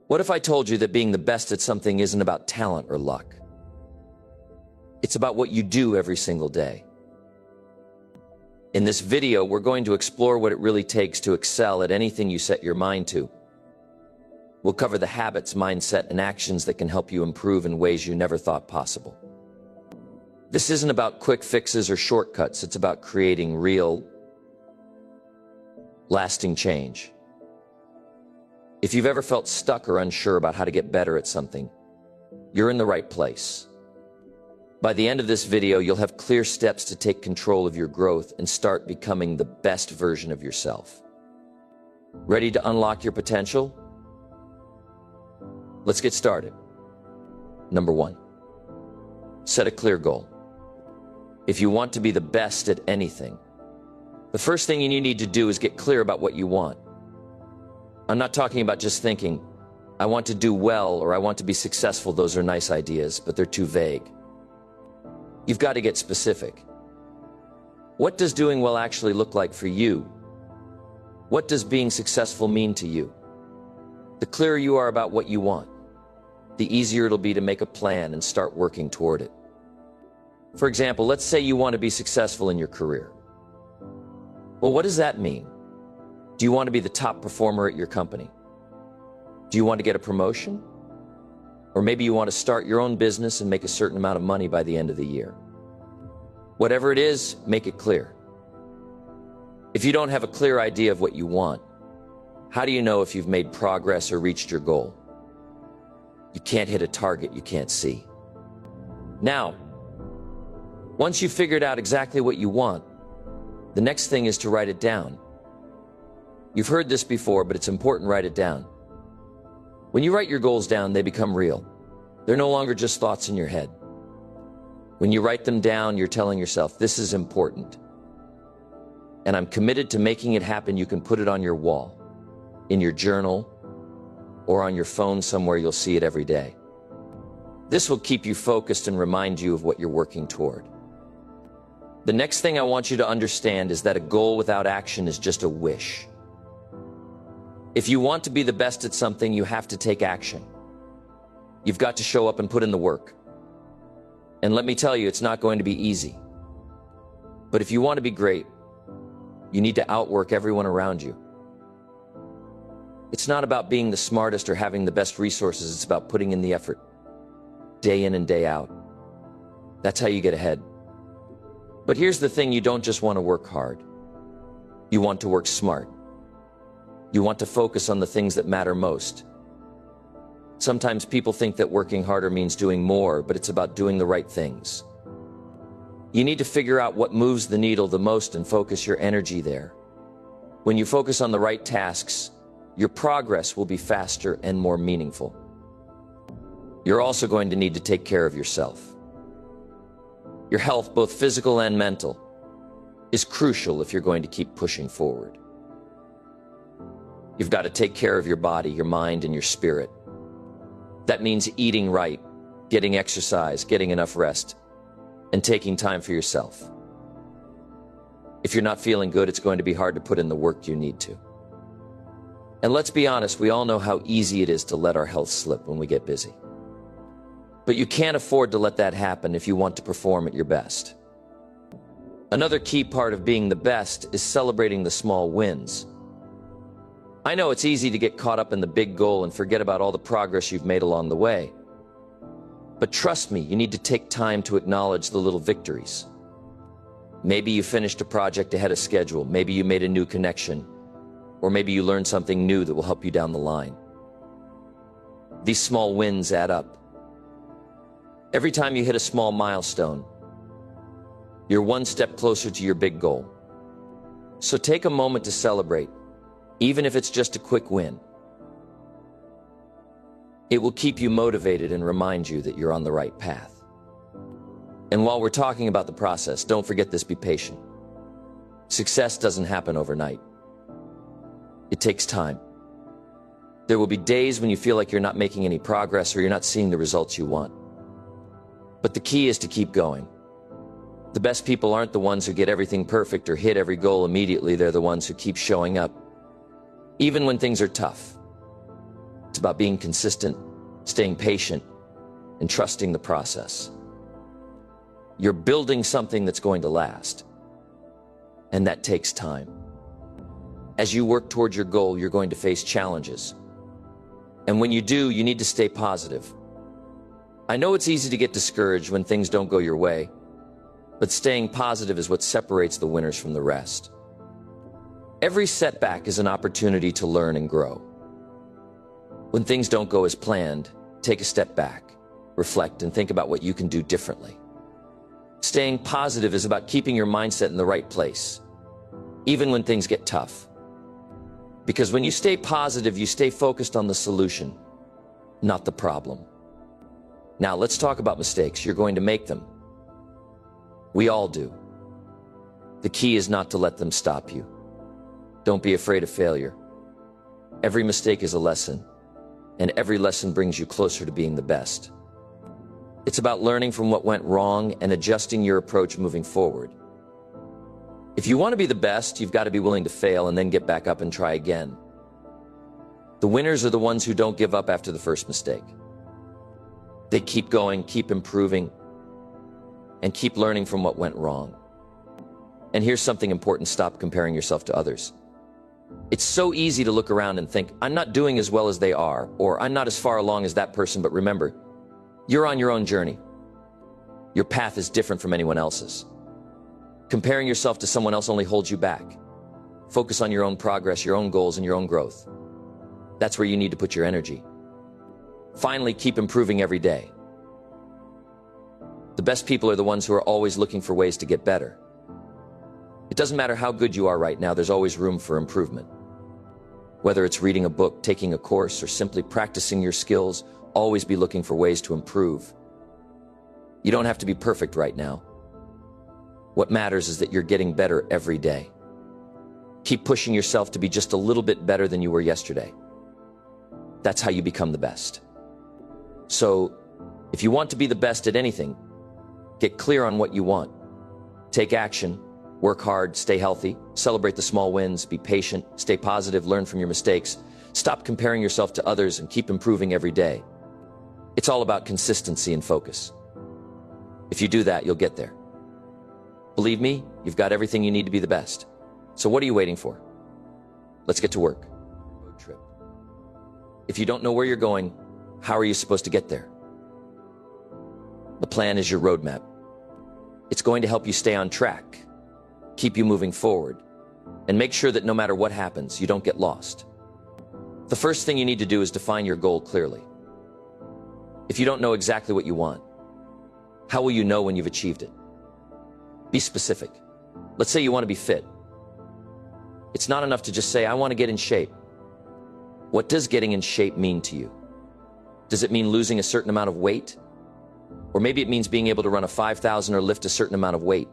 What if I told you that being the best at something isn't about talent or luck? It's about what you do every single day. In this video, we're going to explore what it really takes to excel at anything you set your mind to. We'll cover the habits, mindset, and actions that can help you improve in ways you never thought possible. This isn't about quick fixes or shortcuts. It's about creating real, lasting change. If you've ever felt stuck or unsure about how to get better at something, you're in the right place. By the end of this video, you'll have clear steps to take control of your growth and start becoming the best version of yourself. Ready to unlock your potential? Let's get started. Number 1, set a clear goal. If you want to be the best at anything, the first thing you need to do is get clear about what you want. I'm not talking about just thinking, I want to do well or I want to be successful. Those are nice ideas, but they're too vague. You've got to get specific. What does doing well actually look like for you? What does being successful mean to you? The clearer you are about what you want, the easier it'll be to make a plan and start working toward it. For example, let's say you want to be successful in your career. Well, what does that mean? Do you want to be the top performer at your company? Do you want to get a promotion? Or maybe you want to start your own business and make a certain amount of money by the end of the year. Whatever it is, make it clear. If you don't have a clear idea of what you want, how do you know if you've made progress or reached your goal? You can't hit a target you can't see. Now, once you've figured out exactly what you want, the next thing is to write it down. You've heard this before, but it's important to write it down. When you write your goals down, they become real. They're no longer just thoughts in your head. When you write them down, you're telling yourself, this is important. And I'm committed to making it happen. You can put it on your wall, in your journal, or on your phone somewhere you'll see it every day. This will keep you focused and remind you of what you're working toward. The next thing I want you to understand is that a goal without action is just a wish. If you want to be the best at something, you have to take action. You've got to show up and put in the work. And let me tell you, it's not going to be easy. But if you want to be great, you need to outwork everyone around you. It's not about being the smartest or having the best resources. It's about putting in the effort, day in and day out. That's how you get ahead. But here's the thing, you don't just want to work hard. You want to work smart. You want to focus on the things that matter most. Sometimes people think that working harder means doing more, but it's about doing the right things. You need to figure out what moves the needle the most and focus your energy there. When you focus on the right tasks, your progress will be faster and more meaningful. You're also going to need to take care of yourself. Your health, both physical and mental, is crucial if you're going to keep pushing forward. You've got to take care of your body, your mind, and your spirit. That means eating right, getting exercise, getting enough rest, and taking time for yourself. If you're not feeling good, it's going to be hard to put in the work you need to. And let's be honest, we all know how easy it is to let our health slip when we get busy. But you can't afford to let that happen if you want to perform at your best. Another key part of being the best is celebrating the small wins. I know it's easy to get caught up in the big goal and forget about all the progress you've made along the way. But trust me, you need to take time to acknowledge the little victories. Maybe you finished a project ahead of schedule. Maybe you made a new connection. Or maybe you learned something new that will help you down the line. These small wins add up. Every time you hit a small milestone, you're one step closer to your big goal. So take a moment to celebrate, even if it's just a quick win. It will keep you motivated and remind you that you're on the right path. And while we're talking about the process, don't forget this: be patient. Success doesn't happen overnight. It takes time. There will be days when you feel like you're not making any progress or you're not seeing the results you want. But the key is to keep going. The best people aren't the ones who get everything perfect or hit every goal immediately. They're the ones who keep showing up, even when things are tough. It's about being consistent, staying patient, and trusting the process. You're building something that's going to last, and that takes time. As you work towards your goal, you're going to face challenges. And when you do, you need to stay positive. I know it's easy to get discouraged when things don't go your way, but staying positive is what separates the winners from the rest. Every setback is an opportunity to learn and grow. When things don't go as planned, take a step back, reflect, and think about what you can do differently. Staying positive is about keeping your mindset in the right place, even when things get tough. Because when you stay positive, you stay focused on the solution, not the problem. Now, let's talk about mistakes. You're going to make them. We all do. The key is not to let them stop you. Don't be afraid of failure. Every mistake is a lesson, and every lesson brings you closer to being the best. It's about learning from what went wrong and adjusting your approach moving forward. If you want to be the best, you've got to be willing to fail and then get back up and try again. The winners are the ones who don't give up after the first mistake. They keep going, keep improving, and keep learning from what went wrong. And here's something important: stop comparing yourself to others. It's so easy to look around and think, I'm not doing as well as they are, or I'm not as far along as that person, but remember, you're on your own journey. Your path is different from anyone else's. Comparing yourself to someone else only holds you back. Focus on your own progress, your own goals, and your own growth. That's where you need to put your energy. Finally, keep improving every day. The best people are the ones who are always looking for ways to get better. It doesn't matter how good you are right now, there's always room for improvement. Whether it's reading a book, taking a course, or simply practicing your skills, always be looking for ways to improve. You don't have to be perfect right now. What matters is that you're getting better every day. Keep pushing yourself to be just a little bit better than you were yesterday. That's how you become the best. So, if you want to be the best at anything, get clear on what you want. Take action, work hard, stay healthy, celebrate the small wins, be patient, stay positive, learn from your mistakes, stop comparing yourself to others, and keep improving every day. It's all about consistency and focus. If you do that, you'll get there. Believe me, you've got everything you need to be the best. So what are you waiting for? Let's get to work. Road trip. If you don't know where you're going, how are you supposed to get there? The plan is your roadmap. It's going to help you stay on track, keep you moving forward, and make sure that no matter what happens, you don't get lost. The first thing you need to do is define your goal clearly. If you don't know exactly what you want, how will you know when you've achieved it? Be specific. Let's say you want to be fit. It's not enough to just say, I want to get in shape. What does getting in shape mean to you? Does it mean losing a certain amount of weight? Or maybe it means being able to run a 5,000 or lift a certain amount of weight.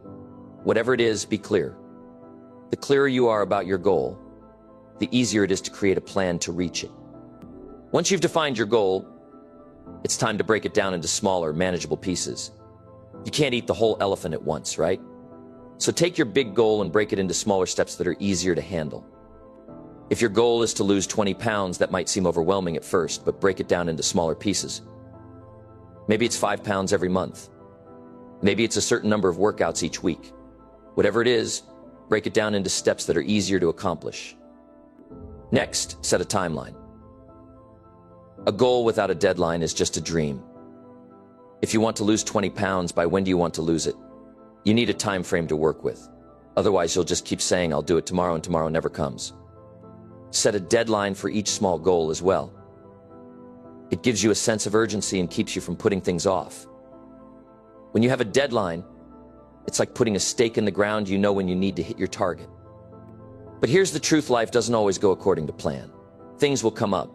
Whatever it is, be clear. The clearer you are about your goal, the easier it is to create a plan to reach it. Once you've defined your goal, it's time to break it down into smaller, manageable pieces. You can't eat the whole elephant at once, right? So take your big goal and break it into smaller steps that are easier to handle. If your goal is to lose 20 pounds, that might seem overwhelming at first, but break it down into smaller pieces. Maybe it's 5 pounds every month. Maybe it's a certain number of workouts each week. Whatever it is, break it down into steps that are easier to accomplish. Next, set a timeline. A goal without a deadline is just a dream. If you want to lose 20 pounds, by when do you want to lose it? You need a time frame to work with. Otherwise, you'll just keep saying, I'll do it tomorrow, and tomorrow never comes. Set a deadline for each small goal as well. It gives you a sense of urgency and keeps you from putting things off. When you have a deadline, it's like putting a stake in the ground. You know when you need to hit your target. But here's the truth: life doesn't always go according to plan. Things will come up.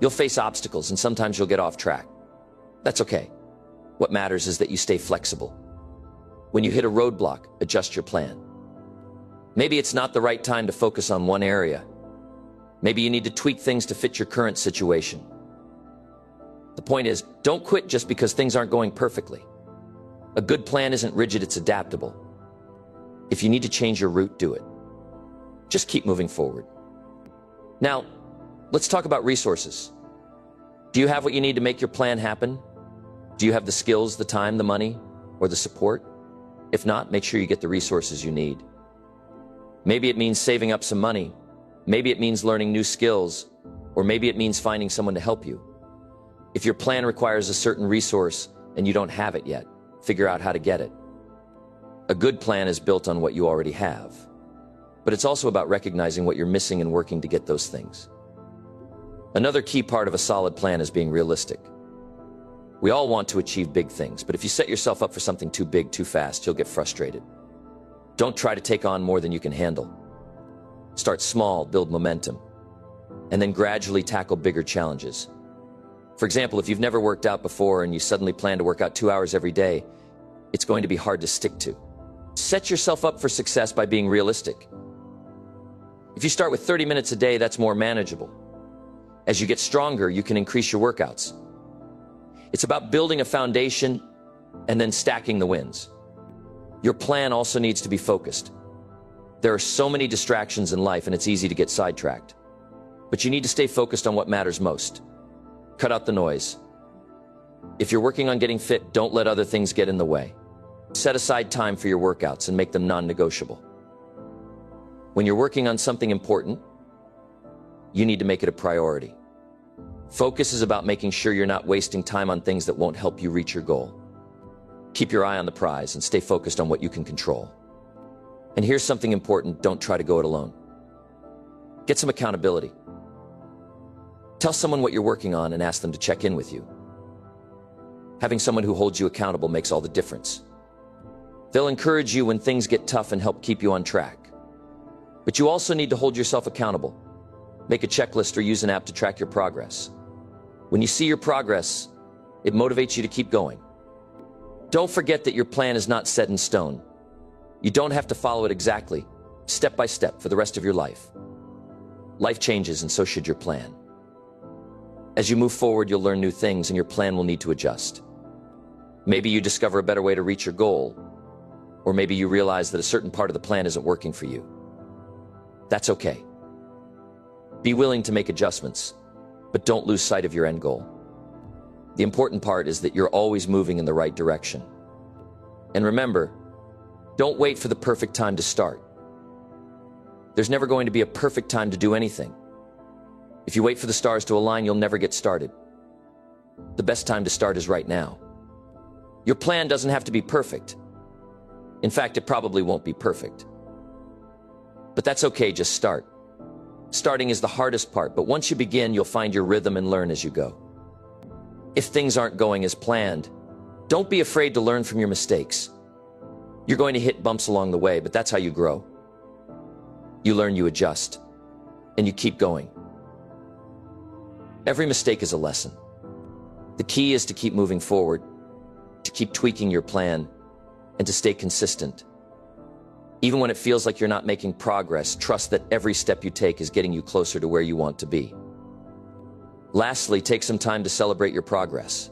You'll face obstacles, and sometimes you'll get off track. That's okay. What matters is that you stay flexible. When you hit a roadblock, adjust your plan. Maybe it's not the right time to focus on one area. Maybe you need to tweak things to fit your current situation. The point is, don't quit just because things aren't going perfectly. A good plan isn't rigid, it's adaptable. If you need to change your route, do it. Just keep moving forward. Now, let's talk about resources. Do you have what you need to make your plan happen? Do you have the skills, the time, the money, or the support? If not, make sure you get the resources you need. Maybe it means saving up some money. Maybe it means learning new skills, or maybe it means finding someone to help you. If your plan requires a certain resource and you don't have it yet, figure out how to get it. A good plan is built on what you already have, but it's also about recognizing what you're missing and working to get those things. Another key part of a solid plan is being realistic. We all want to achieve big things, but if you set yourself up for something too big too fast, you'll get frustrated. Don't try to take on more than you can handle. Start small, build momentum, and then gradually tackle bigger challenges. For example, if you've never worked out before and you suddenly plan to work out 2 hours every day, it's going to be hard to stick to. Set yourself up for success by being realistic. If you start with 30 minutes a day, that's more manageable. As you get stronger, you can increase your workouts. It's about building a foundation and then stacking the wins. Your plan also needs to be focused. There are so many distractions in life and it's easy to get sidetracked. But you need to stay focused on what matters most. Cut out the noise. If you're working on getting fit, don't let other things get in the way. Set aside time for your workouts and make them non-negotiable. When you're working on something important, you need to make it a priority. Focus is about making sure you're not wasting time on things that won't help you reach your goal. Keep your eye on the prize and stay focused on what you can control. And here's something important: don't try to go it alone. Get some accountability. Tell someone what you're working on and ask them to check in with you. Having someone who holds you accountable makes all the difference. They'll encourage you when things get tough and help keep you on track. But you also need to hold yourself accountable. Make a checklist or use an app to track your progress. When you see your progress, it motivates you to keep going. Don't forget that your plan is not set in stone. You don't have to follow it exactly, step by step, for the rest of your life. Life changes, and so should your plan. As you move forward, you'll learn new things, and your plan will need to adjust. Maybe you discover a better way to reach your goal, or maybe you realize that a certain part of the plan isn't working for you. That's okay. Be willing to make adjustments, but don't lose sight of your end goal. The important part is that you're always moving in the right direction. And remember, don't wait for the perfect time to start. There's never going to be a perfect time to do anything. If you wait for the stars to align, you'll never get started. The best time to start is right now. Your plan doesn't have to be perfect. In fact, it probably won't be perfect. But that's okay, just start. Starting is the hardest part, but once you begin, you'll find your rhythm and learn as you go. If things aren't going as planned, don't be afraid to learn from your mistakes. You're going to hit bumps along the way, but that's how you grow. You learn, you adjust, and you keep going. Every mistake is a lesson. The key is to keep moving forward, to keep tweaking your plan, and to stay consistent. Even when it feels like you're not making progress, trust that every step you take is getting you closer to where you want to be. Lastly, take some time to celebrate your progress.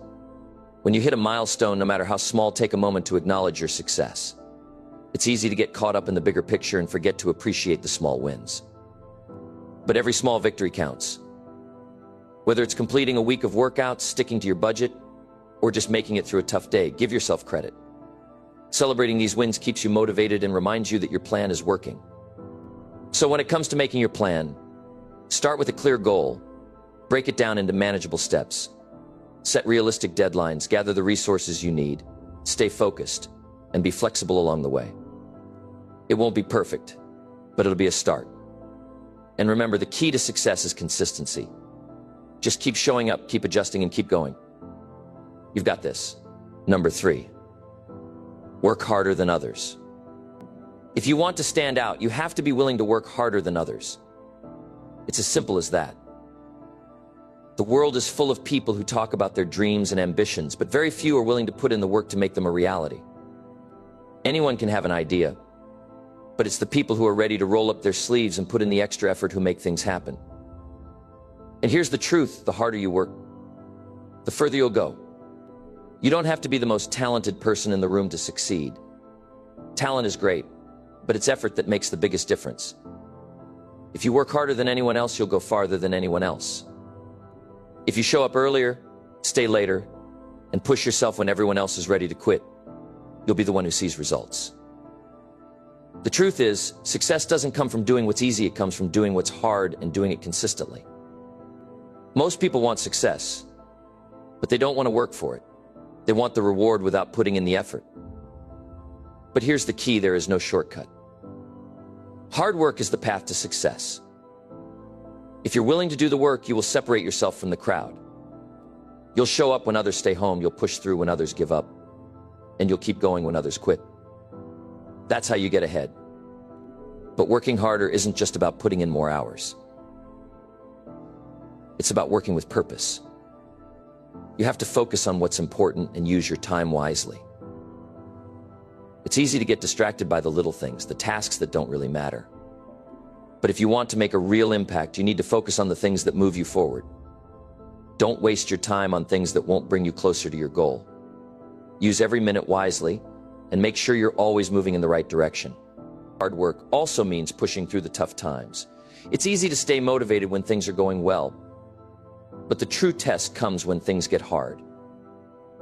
When you hit a milestone, no matter how small, take a moment to acknowledge your success. It's easy to get caught up in the bigger picture and forget to appreciate the small wins. But every small victory counts. Whether it's completing a week of workouts, sticking to your budget, or just making it through a tough day, give yourself credit. Celebrating these wins keeps you motivated and reminds you that your plan is working. So when it comes to making your plan, start with a clear goal. Break it down into manageable steps. Set realistic deadlines, gather the resources you need, stay focused, and be flexible along the way. It won't be perfect, but it'll be a start. And remember, the key to success is consistency. Just keep showing up, keep adjusting, and keep going. You've got this. Number 3, work harder than others. If you want to stand out, you have to be willing to work harder than others. It's as simple as that. The world is full of people who talk about their dreams and ambitions, but very few are willing to put in the work to make them a reality. Anyone can have an idea, but it's the people who are ready to roll up their sleeves and put in the extra effort who make things happen. And here's the truth: the harder you work, the further you'll go. You don't have to be the most talented person in the room to succeed. Talent is great, but it's effort that makes the biggest difference. If you work harder than anyone else, you'll go farther than anyone else. If you show up earlier, stay later, and push yourself when everyone else is ready to quit, you'll be the one who sees results. The truth is, success doesn't come from doing what's easy, it comes from doing what's hard and doing it consistently. Most people want success, but they don't want to work for it. They want the reward without putting in the effort. But here's the key, there is no shortcut. Hard work is the path to success. If you're willing to do the work, you will separate yourself from the crowd. You'll show up when others stay home, you'll push through when others give up, and you'll keep going when others quit. That's how you get ahead. But working harder isn't just about putting in more hours. It's about working with purpose. You have to focus on what's important and use your time wisely. It's easy to get distracted by the little things, the tasks that don't really matter. But if you want to make a real impact, you need to focus on the things that move you forward. Don't waste your time on things that won't bring you closer to your goal. Use every minute wisely and make sure you're always moving in the right direction. Hard work also means pushing through the tough times. It's easy to stay motivated when things are going well, but the true test comes when things get hard.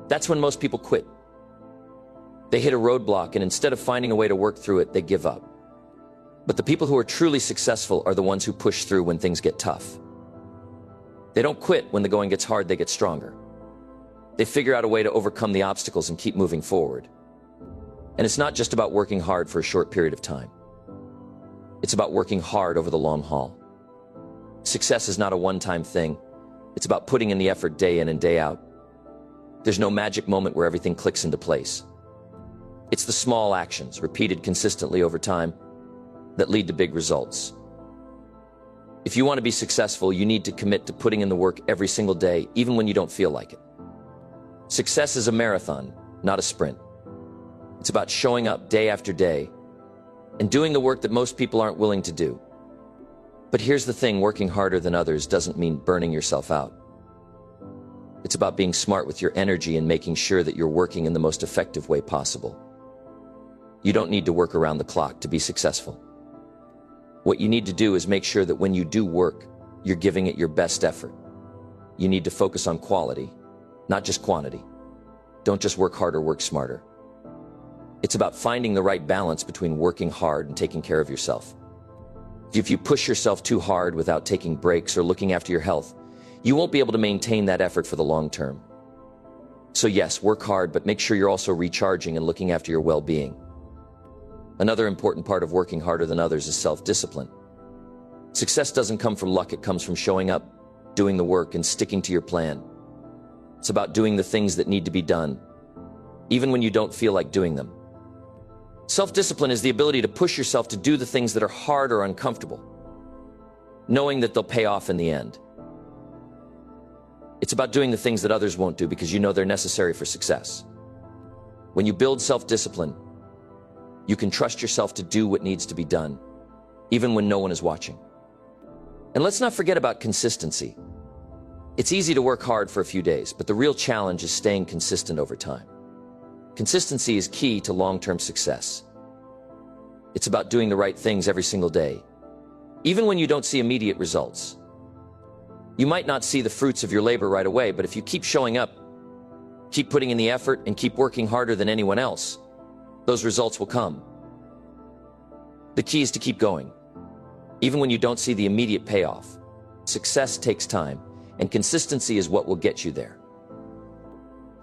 That's when most people quit. They hit a roadblock, and instead of finding a way to work through it, they give up. But the people who are truly successful are the ones who push through when things get tough. They don't quit when the going gets hard, they get stronger. They figure out a way to overcome the obstacles and keep moving forward. And it's not just about working hard for a short period of time. It's about working hard over the long haul. Success is not a one-time thing. It's about putting in the effort day in and day out. There's no magic moment where everything clicks into place. It's the small actions, repeated consistently over time, that lead to big results. If you want to be successful, you need to commit to putting in the work every single day, even when you don't feel like it. Success is a marathon, not a sprint. It's about showing up day after day and doing the work that most people aren't willing to do. But here's the thing, working harder than others doesn't mean burning yourself out. It's about being smart with your energy and making sure that you're working in the most effective way possible. You don't need to work around the clock to be successful. What you need to do is make sure that when you do work, you're giving it your best effort. You need to focus on quality, not just quantity. Don't just work harder, work smarter. It's about finding the right balance between working hard and taking care of yourself. If you push yourself too hard without taking breaks or looking after your health, you won't be able to maintain that effort for the long term. So yes, work hard, but make sure you're also recharging and looking after your well-being. Another important part of working harder than others is self-discipline. Success doesn't come from luck, it comes from showing up, doing the work, and sticking to your plan. It's about doing the things that need to be done, even when you don't feel like doing them. Self-discipline is the ability to push yourself to do the things that are hard or uncomfortable, knowing that they'll pay off in the end. It's about doing the things that others won't do because you know they're necessary for success. When you build self-discipline, you can trust yourself to do what needs to be done, even when no one is watching. And let's not forget about consistency. It's easy to work hard for a few days, but the real challenge is staying consistent over time. Consistency is key to long-term success. It's about doing the right things every single day, even when you don't see immediate results. You might not see the fruits of your labor right away, but if you keep showing up, keep putting in the effort, and keep working harder than anyone else, those results will come. The key is to keep going, even when you don't see the immediate payoff. Success takes time, and consistency is what will get you there.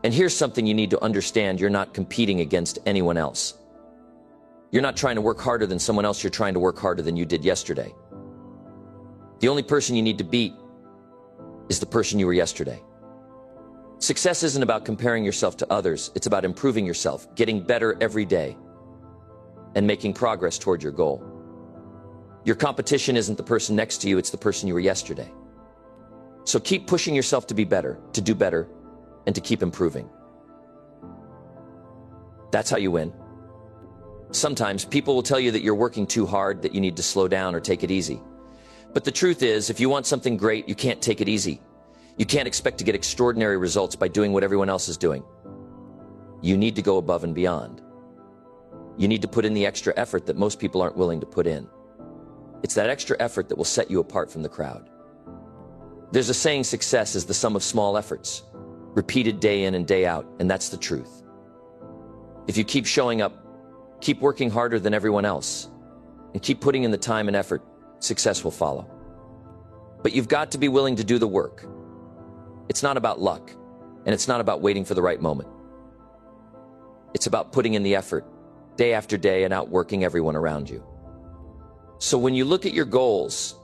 And here's something you need to understand: you're not competing against anyone else. You're not trying to work harder than someone else, you're trying to work harder than you did yesterday. The only person you need to beat is the person you were yesterday. Success isn't about comparing yourself to others, it's about improving yourself, getting better every day, and making progress toward your goal. Your competition isn't the person next to you, it's the person you were yesterday. So keep pushing yourself to be better, to do better, and to keep improving. That's how you win. Sometimes people will tell you that you're working too hard, that you need to slow down or take it easy. But the truth is, if you want something great, you can't take it easy. You can't expect to get extraordinary results by doing what everyone else is doing. You need to go above and beyond. You need to put in the extra effort that most people aren't willing to put in. It's that extra effort that will set you apart from the crowd. There's a saying, success is the sum of small efforts, repeated day in and day out, and that's the truth. If you keep showing up, keep working harder than everyone else, and keep putting in the time and effort, success will follow. But you've got to be willing to do the work. It's not about luck, and it's not about waiting for the right moment. It's about putting in the effort, day after day, and outworking everyone around you. So when you look at your goals,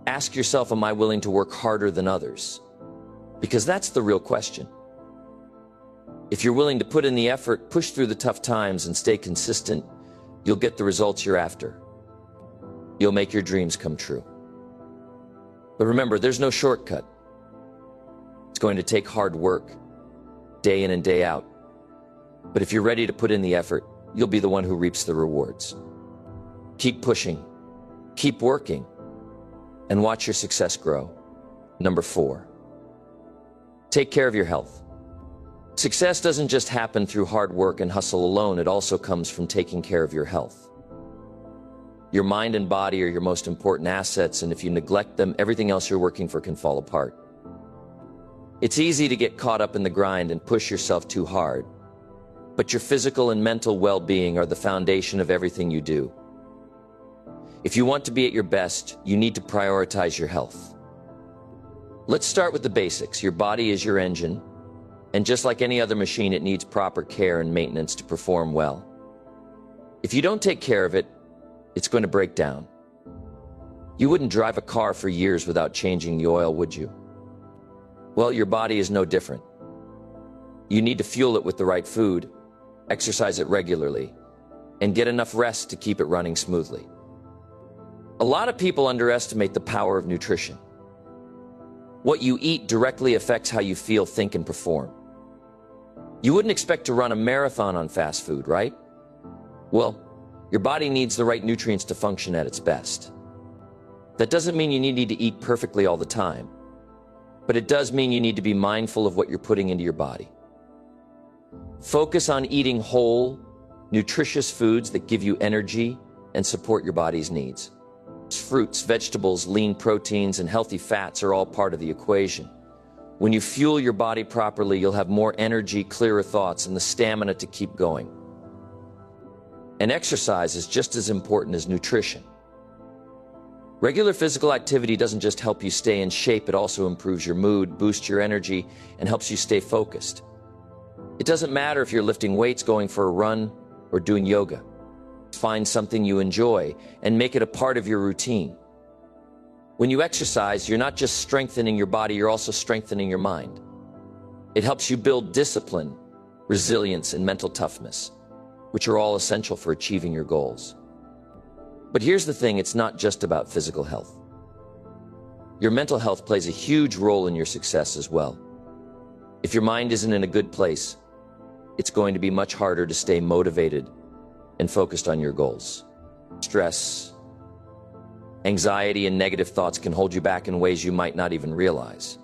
ask yourself, am I willing to work harder than others? Because that's the real question. If you're willing to put in the effort, push through the tough times, and stay consistent, you'll get the results you're after. You'll make your dreams come true. But remember, there's no shortcut. It's going to take hard work, day in and day out. But if you're ready to put in the effort, you'll be the one who reaps the rewards. Keep pushing, keep working, and watch your success grow. Number 4, take care of your health. Success doesn't just happen through hard work and hustle alone. It also comes from taking care of your health. Your mind and body are your most important assets, and if you neglect them, everything else you're working for can fall apart. It's easy to get caught up in the grind and push yourself too hard, but your physical and mental well-being are the foundation of everything you do. If you want to be at your best, you need to prioritize your health. Let's start with the basics. Your body is your engine, and just like any other machine, it needs proper care and maintenance to perform well. If you don't take care of it, it's going to break down. You wouldn't drive a car for years without changing the oil, would you? Well, your body is no different. You need to fuel it with the right food, exercise it regularly, and get enough rest to keep it running smoothly. A lot of people underestimate the power of nutrition. What you eat directly affects how you feel, think, and perform. You wouldn't expect to run a marathon on fast food, right? Well, your body needs the right nutrients to function at its best. That doesn't mean you need to eat perfectly all the time, but it does mean you need to be mindful of what you're putting into your body. Focus on eating whole, nutritious foods that give you energy and support your body's needs. Fruits, vegetables, lean proteins, and healthy fats are all part of the equation. When you fuel your body properly, you'll have more energy, clearer thoughts, and the stamina to keep going. And exercise is just as important as nutrition. Regular physical activity doesn't just help you stay in shape, it also improves your mood, boosts your energy, and helps you stay focused. It doesn't matter if you're lifting weights, going for a run, or doing yoga. Find something you enjoy and make it a part of your routine. When you exercise, you're not just strengthening your body, you're also strengthening your mind. It helps you build discipline, resilience, and mental toughness, which are all essential for achieving your goals. But here's the thing, it's not just about physical health. Your mental health plays a huge role in your success as well. If your mind isn't in a good place, it's going to be much harder to stay motivated and focused on your goals. Stress, anxiety, and negative thoughts can hold you back in ways you might not even realize.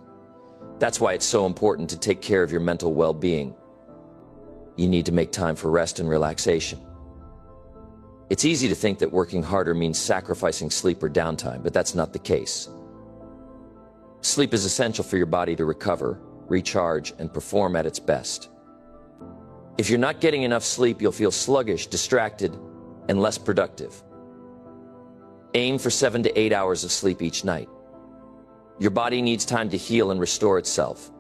That's why it's so important to take care of your mental well-being. You need to make time for rest and relaxation. It's easy to think that working harder means sacrificing sleep or downtime, but that's not the case. Sleep is essential for your body to recover, recharge, and perform at its best. If you're not getting enough sleep, you'll feel sluggish, distracted, and less productive. Aim for 7 to 8 hours of sleep each night. Your body needs time to heal and restore itself.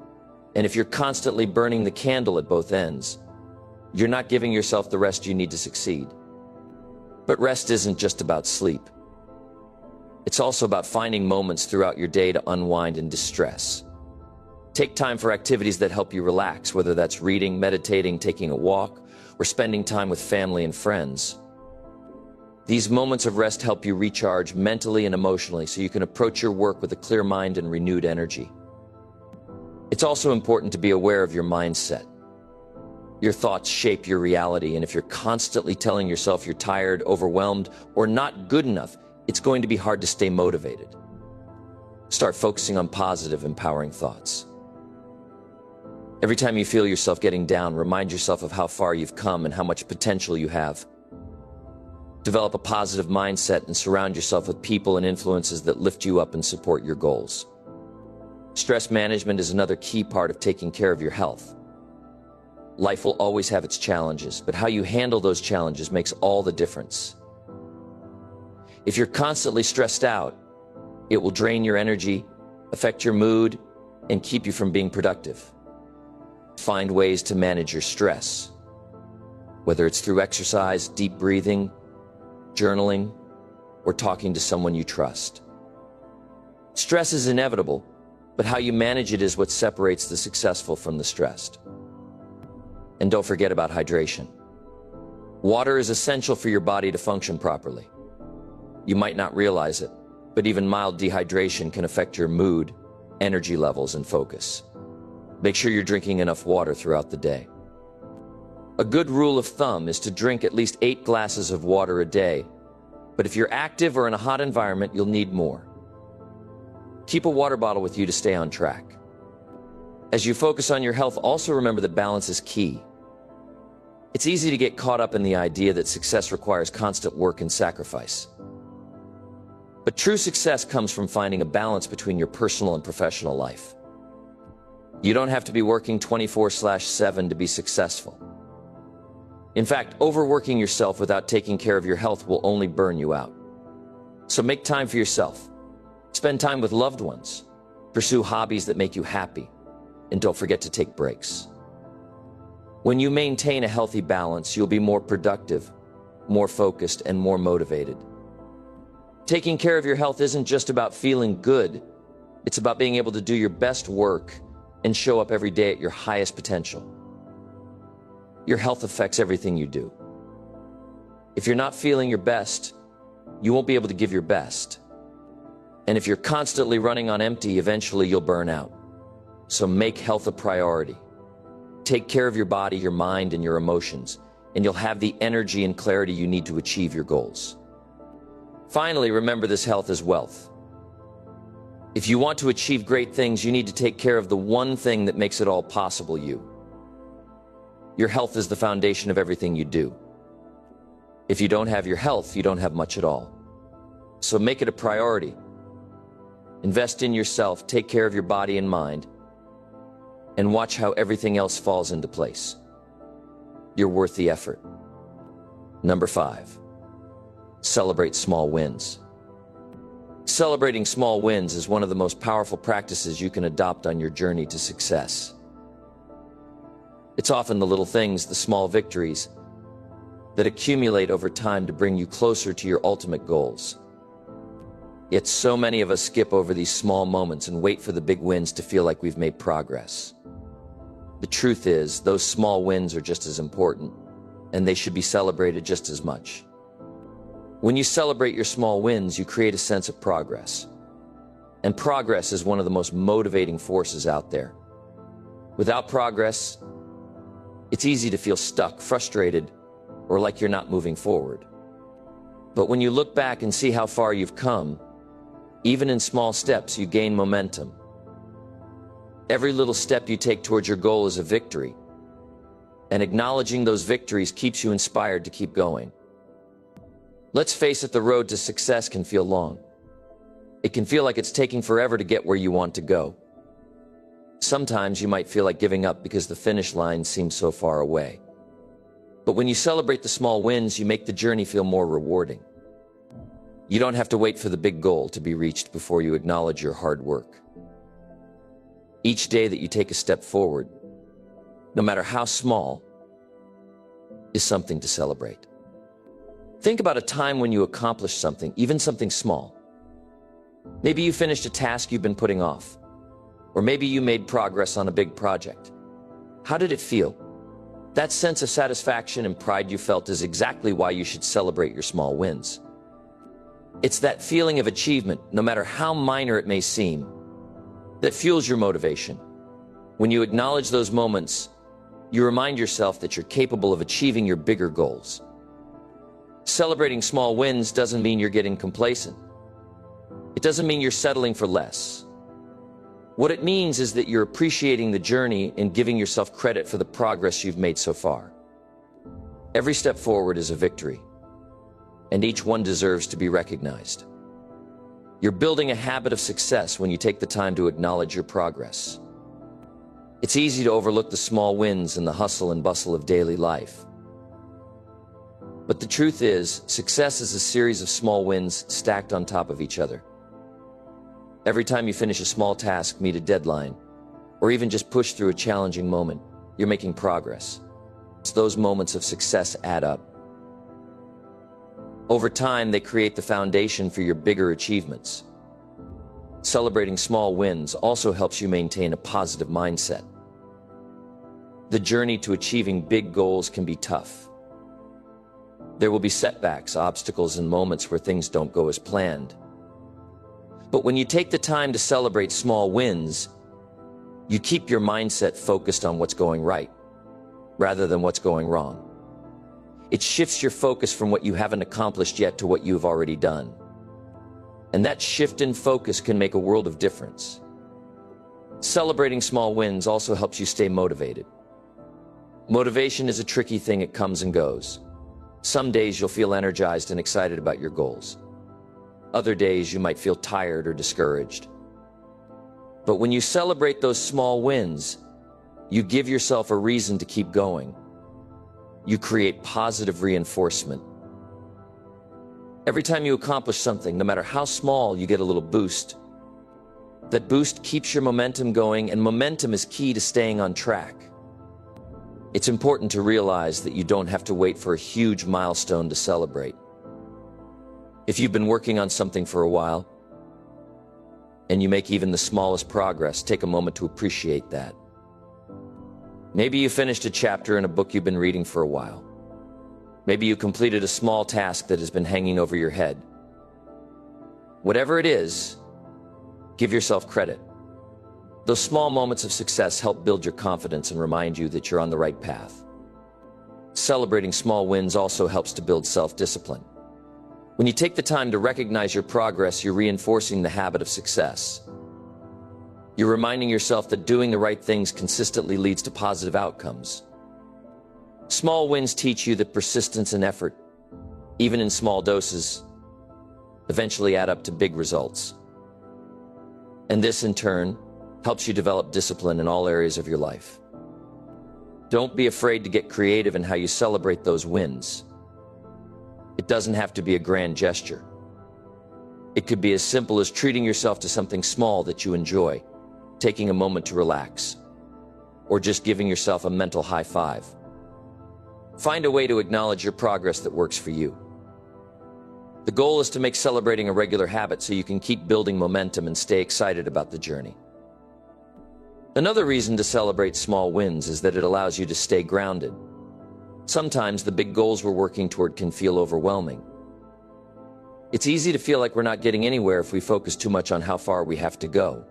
And if you're constantly burning the candle at both ends, you're not giving yourself the rest you need to succeed. But rest isn't just about sleep. It's also about finding moments throughout your day to unwind and distress. Take time for activities that help you relax, whether that's reading, meditating, taking a walk, or spending time with family and friends. These moments of rest help you recharge mentally and emotionally so you can approach your work with a clear mind and renewed energy. It's also important to be aware of your mindset. Your thoughts shape your reality, and if you're constantly telling yourself you're tired, overwhelmed, or not good enough, it's going to be hard to stay motivated. Start focusing on positive, empowering thoughts. Every time you feel yourself getting down, remind yourself of how far you've come and how much potential you have. Develop a positive mindset and surround yourself with people and influences that lift you up and support your goals. Stress management is another key part of taking care of your health. Life will always have its challenges, but how you handle those challenges makes all the difference. If you're constantly stressed out, it will drain your energy, affect your mood, and keep you from being productive. Find ways to manage your stress, whether it's through exercise, deep breathing, journaling, or talking to someone you trust. Stress is inevitable, but how you manage it is what separates the successful from the stressed. And don't forget about hydration. Water is essential for your body to function properly. You might not realize it, but even mild dehydration can affect your mood, energy levels, and focus. Make sure you're drinking enough water throughout the day. A good rule of thumb is to drink at least 8 glasses of water a day, but if you're active or in a hot environment, you'll need more. Keep a water bottle with you to stay on track. As you focus on your health, also remember that balance is key. It's easy to get caught up in the idea that success requires constant work and sacrifice. But true success comes from finding a balance between your personal and professional life. You don't have to be working 24/7 to be successful. In fact, overworking yourself without taking care of your health will only burn you out. So make time for yourself. Spend time with loved ones. Pursue hobbies that make you happy. And don't forget to take breaks. When you maintain a healthy balance, you'll be more productive, more focused, and more motivated. Taking care of your health isn't just about feeling good. It's about being able to do your best work and show up every day at your highest potential. Your health affects everything you do. If you're not feeling your best, you won't be able to give your best. And if you're constantly running on empty, eventually you'll burn out. So make health a priority. Take care of your body, your mind, and your emotions, and you'll have the energy and clarity you need to achieve your goals. Finally, remember this: health is wealth. If you want to achieve great things, you need to take care of the one thing that makes it all possible: you. Your health is the foundation of everything you do. If you don't have your health, you don't have much at all. So make it a priority. Invest in yourself, take care of your body and mind, and watch how everything else falls into place. You're worth the effort. Number 5. Celebrate small wins. Celebrating small wins is one of the most powerful practices you can adopt on your journey to success. It's often the little things, the small victories, that accumulate over time to bring you closer to your ultimate goals. Yet so many of us skip over these small moments and wait for the big wins to feel like we've made progress. The truth is, those small wins are just as important, and they should be celebrated just as much. When you celebrate your small wins, you create a sense of progress. And progress is one of the most motivating forces out there. Without progress, it's easy to feel stuck, frustrated, or like you're not moving forward. But when you look back and see how far you've come, even in small steps, you gain momentum. Every little step you take towards your goal is a victory, and acknowledging those victories keeps you inspired to keep going. Let's face it, the road to success can feel long. It can feel like it's taking forever to get where you want to go. Sometimes you might feel like giving up because the finish line seems so far away. But when you celebrate the small wins, you make the journey feel more rewarding. You don't have to wait for the big goal to be reached before you acknowledge your hard work. Each day that you take a step forward, no matter how small, is something to celebrate. Think about a time when you accomplished something, even something small. Maybe you finished a task you've been putting off, or maybe you made progress on a big project. How did it feel? That sense of satisfaction and pride you felt is exactly why you should celebrate your small wins. It's that feeling of achievement, no matter how minor it may seem, that fuels your motivation. When you acknowledge those moments, you remind yourself that you're capable of achieving your bigger goals. Celebrating small wins doesn't mean you're getting complacent. It doesn't mean you're settling for less. What it means is that you're appreciating the journey and giving yourself credit for the progress you've made so far. Every step forward is a victory. and each one deserves to be recognized. You're building a habit of success when you take the time to acknowledge your progress. It's easy to overlook the small wins in the hustle and bustle of daily life. But the truth is, success is a series of small wins stacked on top of each other. Every time you finish a small task, meet a deadline, or even just push through a challenging moment, you're making progress. It's those moments of success add up. Over time, they create the foundation for your bigger achievements. Celebrating small wins also helps you maintain a positive mindset. The journey to achieving big goals can be tough. There will be setbacks, obstacles, and moments where things don't go as planned. But when you take the time to celebrate small wins, you keep your mindset focused on what's going right, rather than what's going wrong. It shifts your focus from what you haven't accomplished yet to what you've already done. And that shift in focus can make a world of difference. Celebrating small wins also helps you stay motivated. Motivation is a tricky thing. It comes and goes. Some days you'll feel energized and excited about your goals. Other days you might feel tired or discouraged. But when you celebrate those small wins, you give yourself a reason to keep going. You create positive reinforcement. Every time you accomplish something, no matter how small, you get a little boost. That boost keeps your momentum going, and momentum is key to staying on track. It's important to realize that you don't have to wait for a huge milestone to celebrate. If you've been working on something for a while, and you make even the smallest progress, take a moment to appreciate that. Maybe you finished a chapter in a book you've been reading for a while. Maybe you completed a small task that has been hanging over your head. Whatever it is, give yourself credit. Those small moments of success help build your confidence and remind you that you're on the right path. Celebrating small wins also helps to build self-discipline. When you take the time to recognize your progress, you're reinforcing the habit of success. You're reminding yourself that doing the right things consistently leads to positive outcomes. Small wins teach you that persistence and effort, even in small doses, eventually add up to big results. And this, in turn, helps you develop discipline in all areas of your life. Don't be afraid to get creative in how you celebrate those wins. It doesn't have to be a grand gesture. It could be as simple as treating yourself to something small that you enjoy, taking a moment to relax, or just giving yourself a mental high five. Find a way to acknowledge your progress that works for you. The goal is to make celebrating a regular habit so you can keep building momentum and stay excited about the journey. Another reason to celebrate small wins is that it allows you to stay grounded. Sometimes the big goals we're working toward can feel overwhelming. It's easy to feel like we're not getting anywhere if we focus too much on how far we have to go.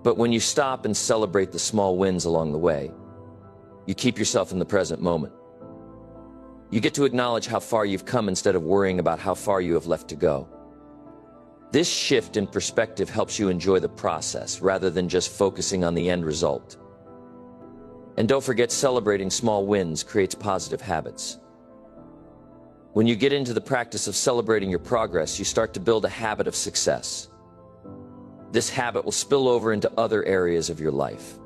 But when you stop and celebrate the small wins along the way, you keep yourself in the present moment. You get to acknowledge how far you've come instead of worrying about how far you have left to go. This shift in perspective helps you enjoy the process rather than just focusing on the end result. And don't forget, celebrating small wins creates positive habits. When you get into the practice of celebrating your progress, you start to build a habit of success. This habit will spill over into other areas of your life.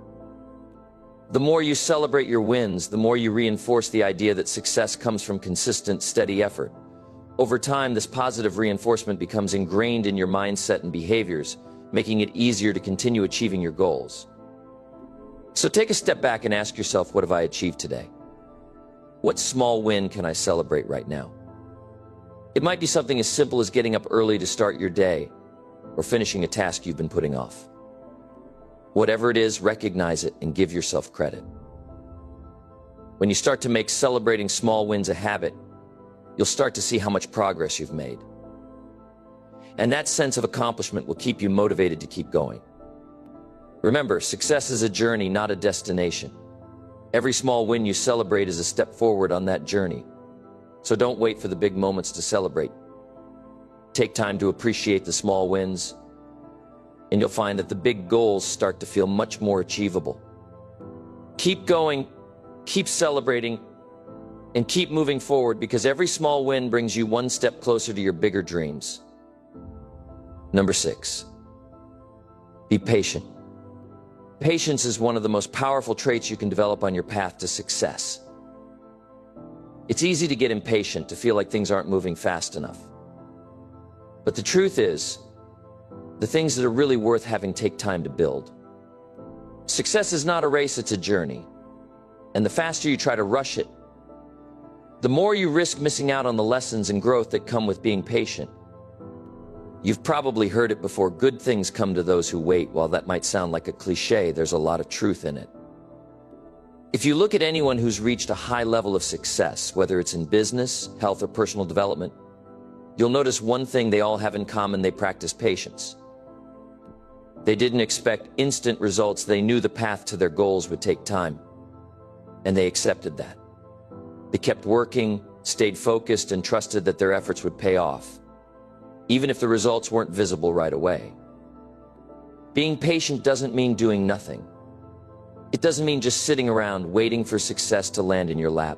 The more you celebrate your wins, the more you reinforce the idea that success comes from consistent, steady effort. Over time, this positive reinforcement becomes ingrained in your mindset and behaviors, making it easier to continue achieving your goals. So take a step back and ask yourself, what have I achieved today? What small win can I celebrate right now? It might be something as simple as getting up early to start your day, or finishing a task you've been putting off. Whatever it is, recognize it and give yourself credit. When you start to make celebrating small wins a habit, you'll start to see how much progress you've made. And that sense of accomplishment will keep you motivated to keep going. Remember, success is a journey, not a destination. Every small win you celebrate is a step forward on that journey. So don't wait for the big moments to celebrate. Take time to appreciate the small wins, and you'll find that the big goals start to feel much more achievable. Keep going, keep celebrating, And keep moving forward, because every small win brings you one step closer to your bigger dreams. Number 6, be patient. Patience is one of the most powerful traits you can develop on your path to success. It's easy to get impatient, to feel like things aren't moving fast enough. But the truth is, the things that are really worth having take time to build. Success is not a race, it's a journey. And the faster you try to rush it, the more you risk missing out on the lessons and growth that come with being patient. You've probably heard it before: good things come to those who wait. While that might sound like a cliche, there's a lot of truth in it. If you look at anyone who's reached a high level of success, whether it's in business, health, or personal development, you'll notice one thing they all have in common: they practice patience. They didn't expect instant results. They knew the path to their goals would take time, and they accepted that. They kept working, stayed focused, and trusted that their efforts would pay off, even if the results weren't visible right away. Being patient doesn't mean doing nothing. It doesn't mean just sitting around waiting for success to land in your lap.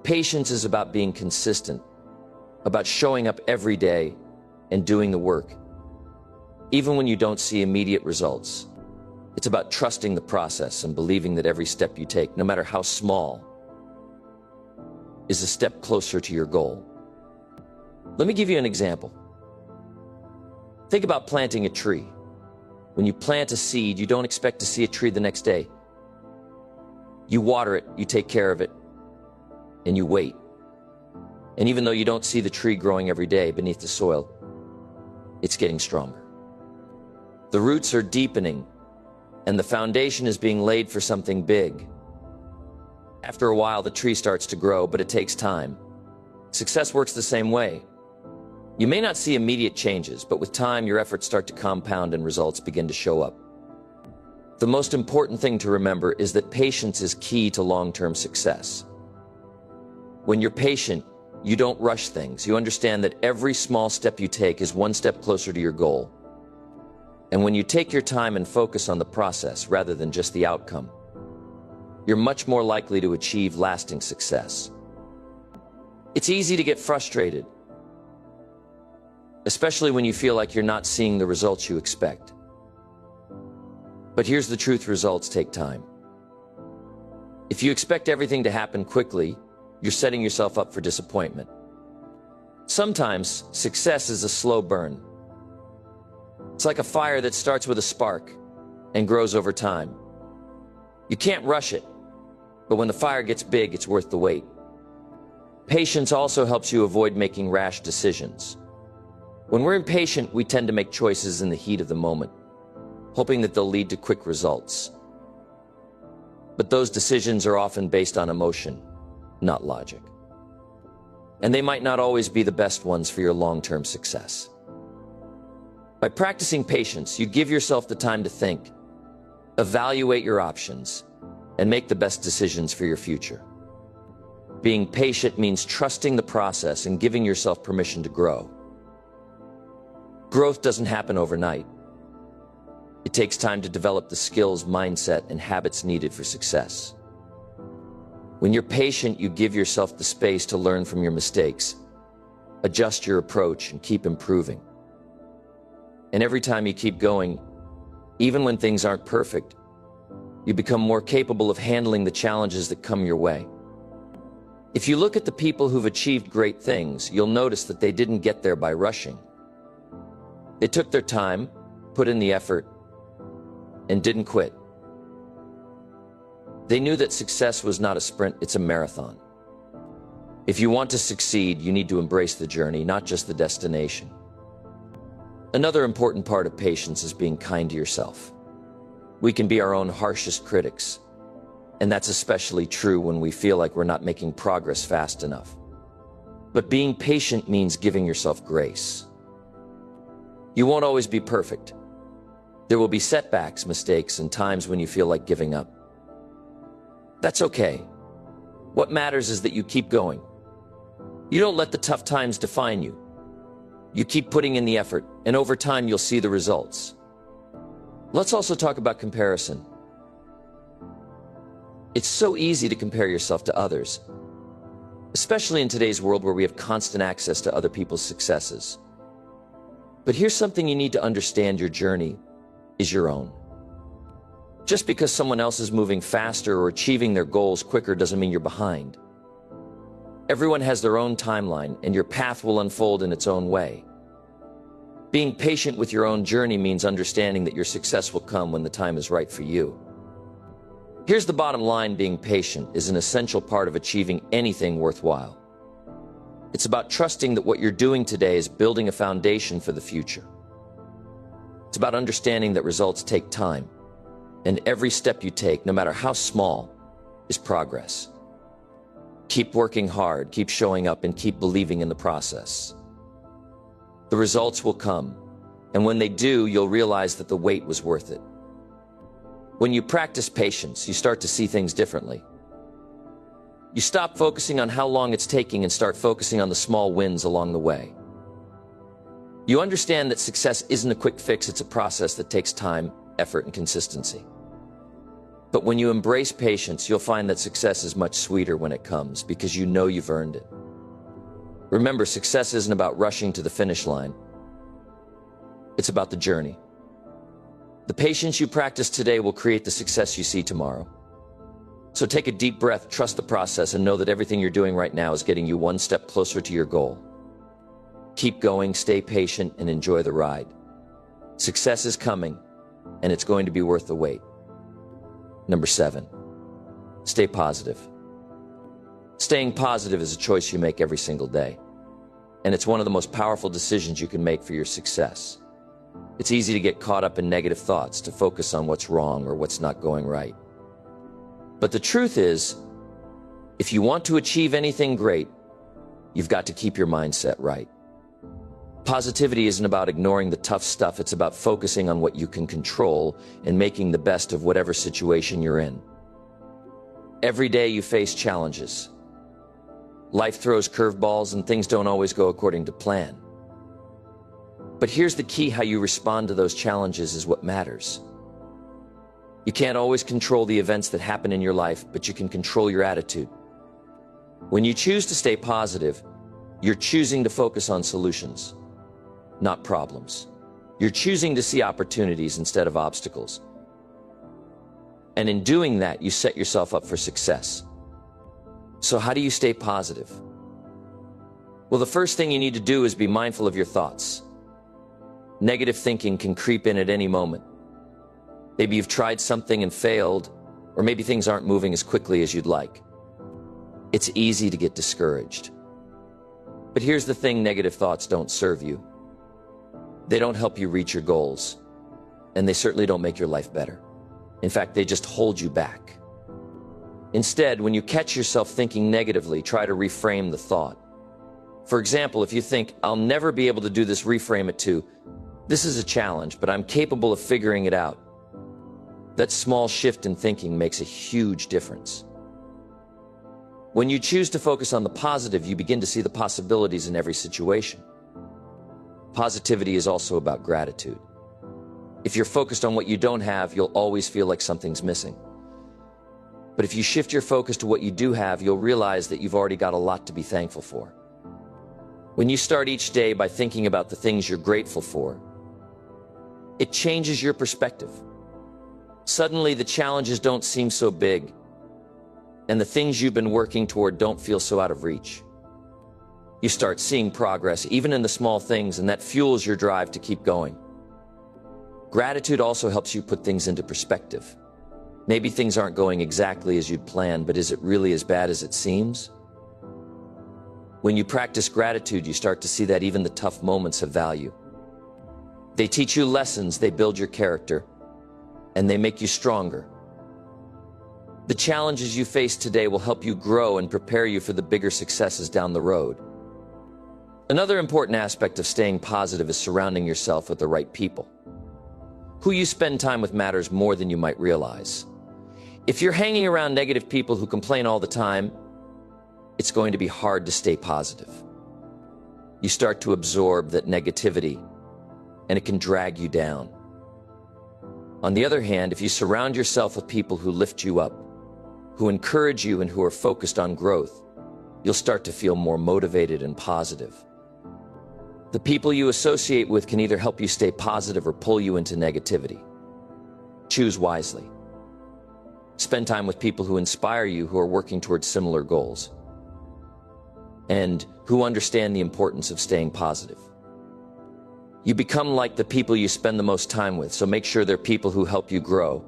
Patience is about being consistent, about showing up every day and doing the work, even when you don't see immediate results. It's about trusting the process and believing that every step you take, no matter how small, is a step closer to your goal. Let me give you an example. Think about planting a tree. When you plant a seed, you don't expect to see a tree the next day. You water it, you take care of it, and you wait. And even though you don't see the tree growing every day beneath the soil, it's getting stronger. The roots are deepening, and the foundation is being laid for something big. After a while, the tree starts to grow, but it takes time. Success works the same way. You may not see immediate changes, but with time, your efforts start to compound and results begin to show up. The most important thing to remember is that patience is key to long-term success. When you're patient, you don't rush things. You understand that every small step you take is one step closer to your goal. And when you take your time and focus on the process rather than just the outcome, you're much more likely to achieve lasting success. It's easy to get frustrated, especially when you feel like you're not seeing the results you expect. But here's the truth: results take time. If you expect everything to happen quickly, you're setting yourself up for disappointment. Sometimes success is a slow burn. It's like a fire that starts with a spark and grows over time. You can't rush it, but when the fire gets big, it's worth the wait. Patience also helps you avoid making rash decisions. When we're impatient, we tend to make choices in the heat of the moment, hoping that they'll lead to quick results. But those decisions are often based on emotion, not logic. And they might not always be the best ones for your long-term success. By practicing patience, you give yourself the time to think, evaluate your options, and make the best decisions for your future. Being patient means trusting the process and giving yourself permission to grow. Growth doesn't happen overnight. It takes time to develop the skills, mindset, and habits needed for success. When you're patient, you give yourself the space to learn from your mistakes, adjust your approach, and keep improving. And every time you keep going, even when things aren't perfect, you become more capable of handling the challenges that come your way. If you look at the people who've achieved great things, you'll notice that they didn't get there by rushing. They took their time, put in the effort, and didn't quit. They knew that success was not a sprint, it's a marathon. If you want to succeed, you need to embrace the journey, not just the destination. Another important part of patience is being kind to yourself. We can be our own harshest critics, and that's especially true when we feel like we're not making progress fast enough. But being patient means giving yourself grace. You won't always be perfect. There will be setbacks, mistakes, and times when you feel like giving up. That's okay. What matters is that you keep going. You don't let the tough times define you. You keep putting in the effort, and over time you'll see the results. Let's also talk about comparison. It's so easy to compare yourself to others, especially in today's world where we have constant access to other people's successes. But here's something you need to understand: your journey is your own. Just because someone else is moving faster or achieving their goals quicker doesn't mean you're behind. Everyone has their own timeline, and your path will unfold in its own way. Being patient with your own journey means understanding that your success will come when the time is right for you. Here's the bottom line: being patient is an essential part of achieving anything worthwhile. It's about trusting that what you're doing today is building a foundation for the future. It's about understanding that results take time, and every step you take, no matter how small, is progress. Keep working hard, keep showing up, and keep believing in the process. The results will come, and when they do, you'll realize that the wait was worth it. When you practice patience, you start to see things differently. You stop focusing on how long it's taking and start focusing on the small wins along the way. You understand that success isn't a quick fix, it's a process that takes time, effort, and consistency. But when you embrace patience, you'll find that success is much sweeter when it comes, because you know you've earned it. Remember, success isn't about rushing to the finish line. It's about the journey. The patience you practice today will create the success you see tomorrow. So take a deep breath, trust the process, and know that everything you're doing right now is getting you one step closer to your goal. Keep going, stay patient, and enjoy the ride. Success is coming, and it's going to be worth the wait. Number 7, stay positive. Staying positive is a choice you make every single day, and it's one of the most powerful decisions you can make for your success. It's easy to get caught up in negative thoughts, to focus on what's wrong or what's not going right. But the truth is, if you want to achieve anything great, you've got to keep your mindset right. Positivity isn't about ignoring the tough stuff, it's about focusing on what you can control and making the best of whatever situation you're in. Every day you face challenges. Life throws curveballs and things don't always go according to plan. But here's the key: how you respond to those challenges is what matters. You can't always control the events that happen in your life, but you can control your attitude. When you choose to stay positive, you're choosing to focus on solutions, not problems. You're choosing to see opportunities instead of obstacles. And in doing that, you set yourself up for success. So how do you stay positive? Well, the first thing you need to do is be mindful of your thoughts. Negative thinking can creep in at any moment. Maybe you've tried something and failed, or maybe things aren't moving as quickly as you'd like. It's easy to get discouraged. But here's the thing: negative thoughts don't serve you. They don't help you reach your goals, and they certainly don't make your life better. In fact, they just hold you back. Instead, when you catch yourself thinking negatively, try to reframe the thought. For example, if you think, "I'll never be able to do this," reframe it to, "This is a challenge, but I'm capable of figuring it out." That small shift in thinking makes a huge difference. When you choose to focus on the positive, you begin to see the possibilities in every situation. Positivity is also about gratitude. If you're focused on what you don't have, you'll always feel like something's missing. But if you shift your focus to what you do have, you'll realize that you've already got a lot to be thankful for. When you start each day by thinking about the things you're grateful for, it changes your perspective. Suddenly, the challenges don't seem so big, and the things you've been working toward don't feel so out of reach. You start seeing progress, even in the small things, and that fuels your drive to keep going. Gratitude also helps you put things into perspective. Maybe things aren't going exactly as you'd planned, but is it really as bad as it seems? When you practice gratitude, you start to see that even the tough moments have value. They teach you lessons, they build your character, and they make you stronger. The challenges you face today will help you grow and prepare you for the bigger successes down the road. Another important aspect of staying positive is surrounding yourself with the right people. Who you spend time with matters more than you might realize. If you're hanging around negative people who complain all the time, it's going to be hard to stay positive. You start to absorb that negativity, and it can drag you down. On the other hand, if you surround yourself with people who lift you up, who encourage you, and who are focused on growth, you'll start to feel more motivated and positive. The people you associate with can either help you stay positive or pull you into negativity. Choose wisely. Spend time with people who inspire you, who are working towards similar goals, and who understand the importance of staying positive. You become like the people you spend the most time with, so make sure they're people who help you grow,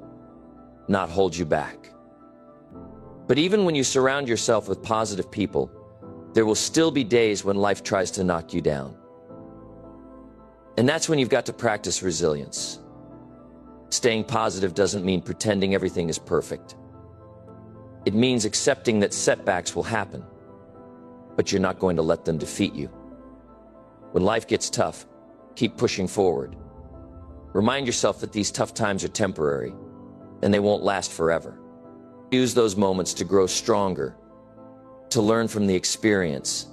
not hold you back. But even when you surround yourself with positive people, there will still be days when life tries to knock you down. And that's when you've got to practice resilience. Staying positive doesn't mean pretending everything is perfect. It means accepting that setbacks will happen, but you're not going to let them defeat you. When life gets tough, keep pushing forward. Remind yourself that these tough times are temporary, and they won't last forever. Use those moments to grow stronger, to learn from the experience,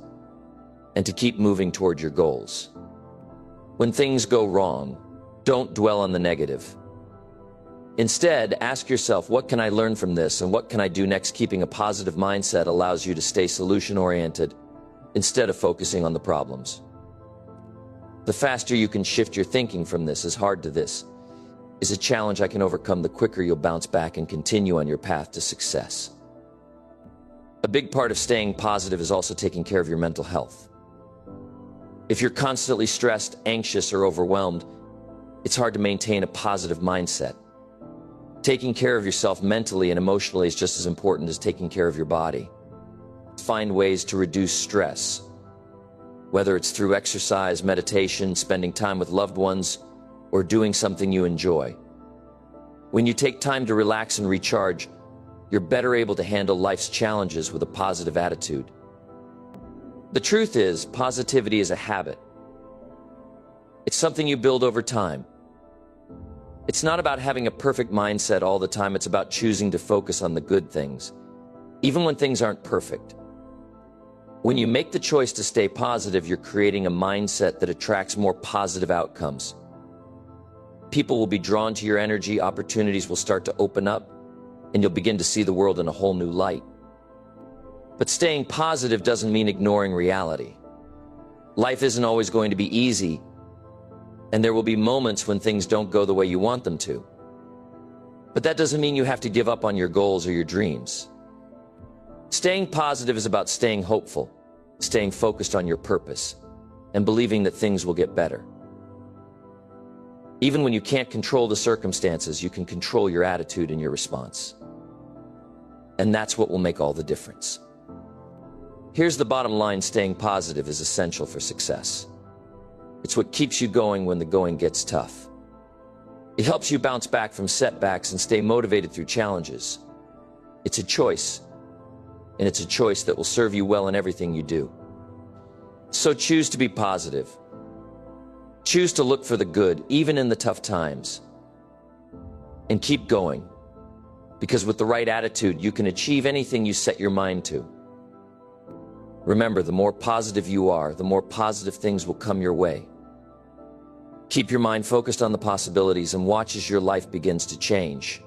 and to keep moving toward your goals. When things go wrong, don't dwell on the negative. Instead, ask yourself, what can I learn from this and what can I do next? Keeping a positive mindset allows you to stay solution-oriented instead of focusing on the problems. The faster you can shift your thinking from "this is hard" to "this is a challenge I can overcome," the quicker you'll bounce back and continue on your path to success. A big part of staying positive is also taking care of your mental health. If you're constantly stressed, anxious, or overwhelmed, it's hard to maintain a positive mindset. Taking care of yourself mentally and emotionally is just as important as taking care of your body. Find ways to reduce stress, whether it's through exercise, meditation, spending time with loved ones, or doing something you enjoy. When you take time to relax and recharge, you're better able to handle life's challenges with a positive attitude. The truth is, positivity is a habit. It's something you build over time. It's not about having a perfect mindset all the time. It's about choosing to focus on the good things, even when things aren't perfect. When you make the choice to stay positive, you're creating a mindset that attracts more positive outcomes. People will be drawn to your energy, opportunities will start to open up, and you'll begin to see the world in a whole new light. But staying positive doesn't mean ignoring reality. Life isn't always going to be easy, and there will be moments when things don't go the way you want them to. But that doesn't mean you have to give up on your goals or your dreams. Staying positive is about staying hopeful, staying focused on your purpose, and believing that things will get better. Even when you can't control the circumstances, you can control your attitude and your response. And that's what will make all the difference. Here's the bottom line: staying positive is essential for success. It's what keeps you going when the going gets tough. It helps you bounce back from setbacks and stay motivated through challenges. It's a choice, and it's a choice that will serve you well in everything you do. So choose to be positive. Choose to look for the good, even in the tough times. And keep going, because with the right attitude, you can achieve anything you set your mind to. Remember, the more positive you are, the more positive things will come your way. Keep your mind focused on the possibilities and watch as your life begins to change.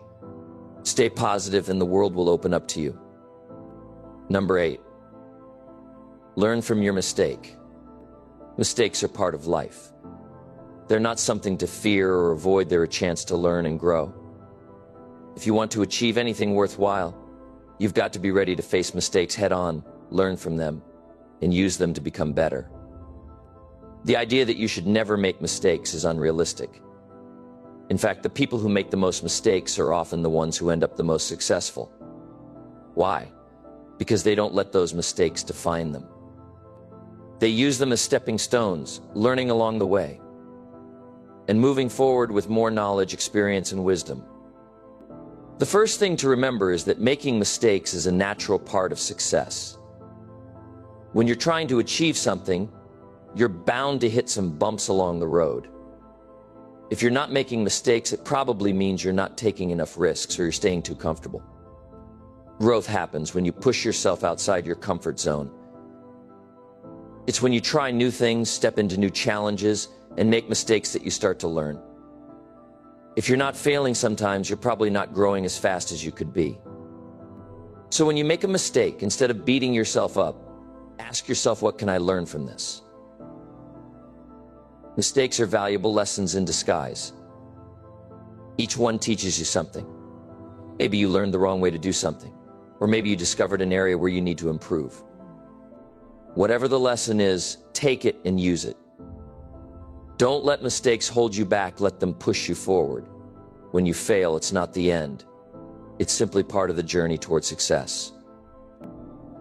Stay positive and the world will open up to you. Number 8, learn from your mistake. Mistakes are part of life. They're not something to fear or avoid, they're a chance to learn and grow. If you want to achieve anything worthwhile, you've got to be ready to face mistakes head on, learn from them, and use them to become better. The idea that you should never make mistakes is unrealistic. In fact, the people who make the most mistakes are often the ones who end up the most successful. Why? Because they don't let those mistakes define them. They use them as stepping stones, learning along the way, and moving forward with more knowledge, experience, and wisdom. The first thing to remember is that making mistakes is a natural part of success. When you're trying to achieve something, you're bound to hit some bumps along the road. If you're not making mistakes, it probably means you're not taking enough risks or you're staying too comfortable. Growth happens when you push yourself outside your comfort zone. It's when you try new things, step into new challenges, and make mistakes that you start to learn. If you're not failing sometimes, you're probably not growing as fast as you could be. So when you make a mistake, instead of beating yourself up, Ask yourself, what can I learn from this? Mistakes are valuable lessons in disguise. Each one teaches you something. Maybe you learned the wrong way to do something, or maybe you discovered an area where you need to improve. Whatever the lesson is, take it and use it. Don't let mistakes hold you back, let them push you forward. When you fail, it's not the end. It's simply part of the journey toward success.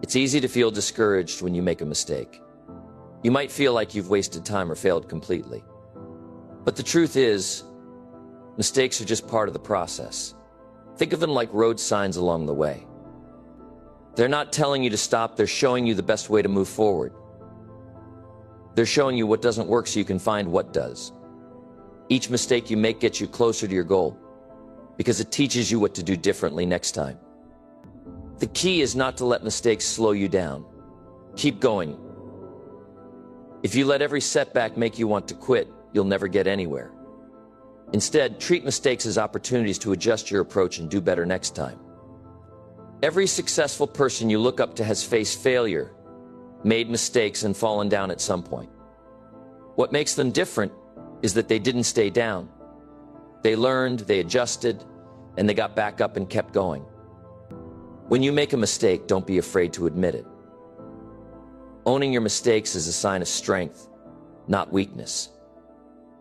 It's easy to feel discouraged when you make a mistake. You might feel like you've wasted time or failed completely. But the truth is, mistakes are just part of the process. Think of them like road signs along the way. They're not telling you to stop, they're showing you the best way to move forward. They're showing you what doesn't work so you can find what does. Each mistake you make gets you closer to your goal, because it teaches you what to do differently next time. The key is not to let mistakes slow you down. Keep going. If you let every setback make you want to quit, you'll never get anywhere. Instead, treat mistakes as opportunities to adjust your approach and do better next time. Every successful person you look up to has faced failure, made mistakes, and fallen down at some point. What makes them different is that they didn't stay down. They learned, they adjusted, and they got back up and kept going. When you make a mistake, don't be afraid to admit it. Owning your mistakes is a sign of strength, not weakness.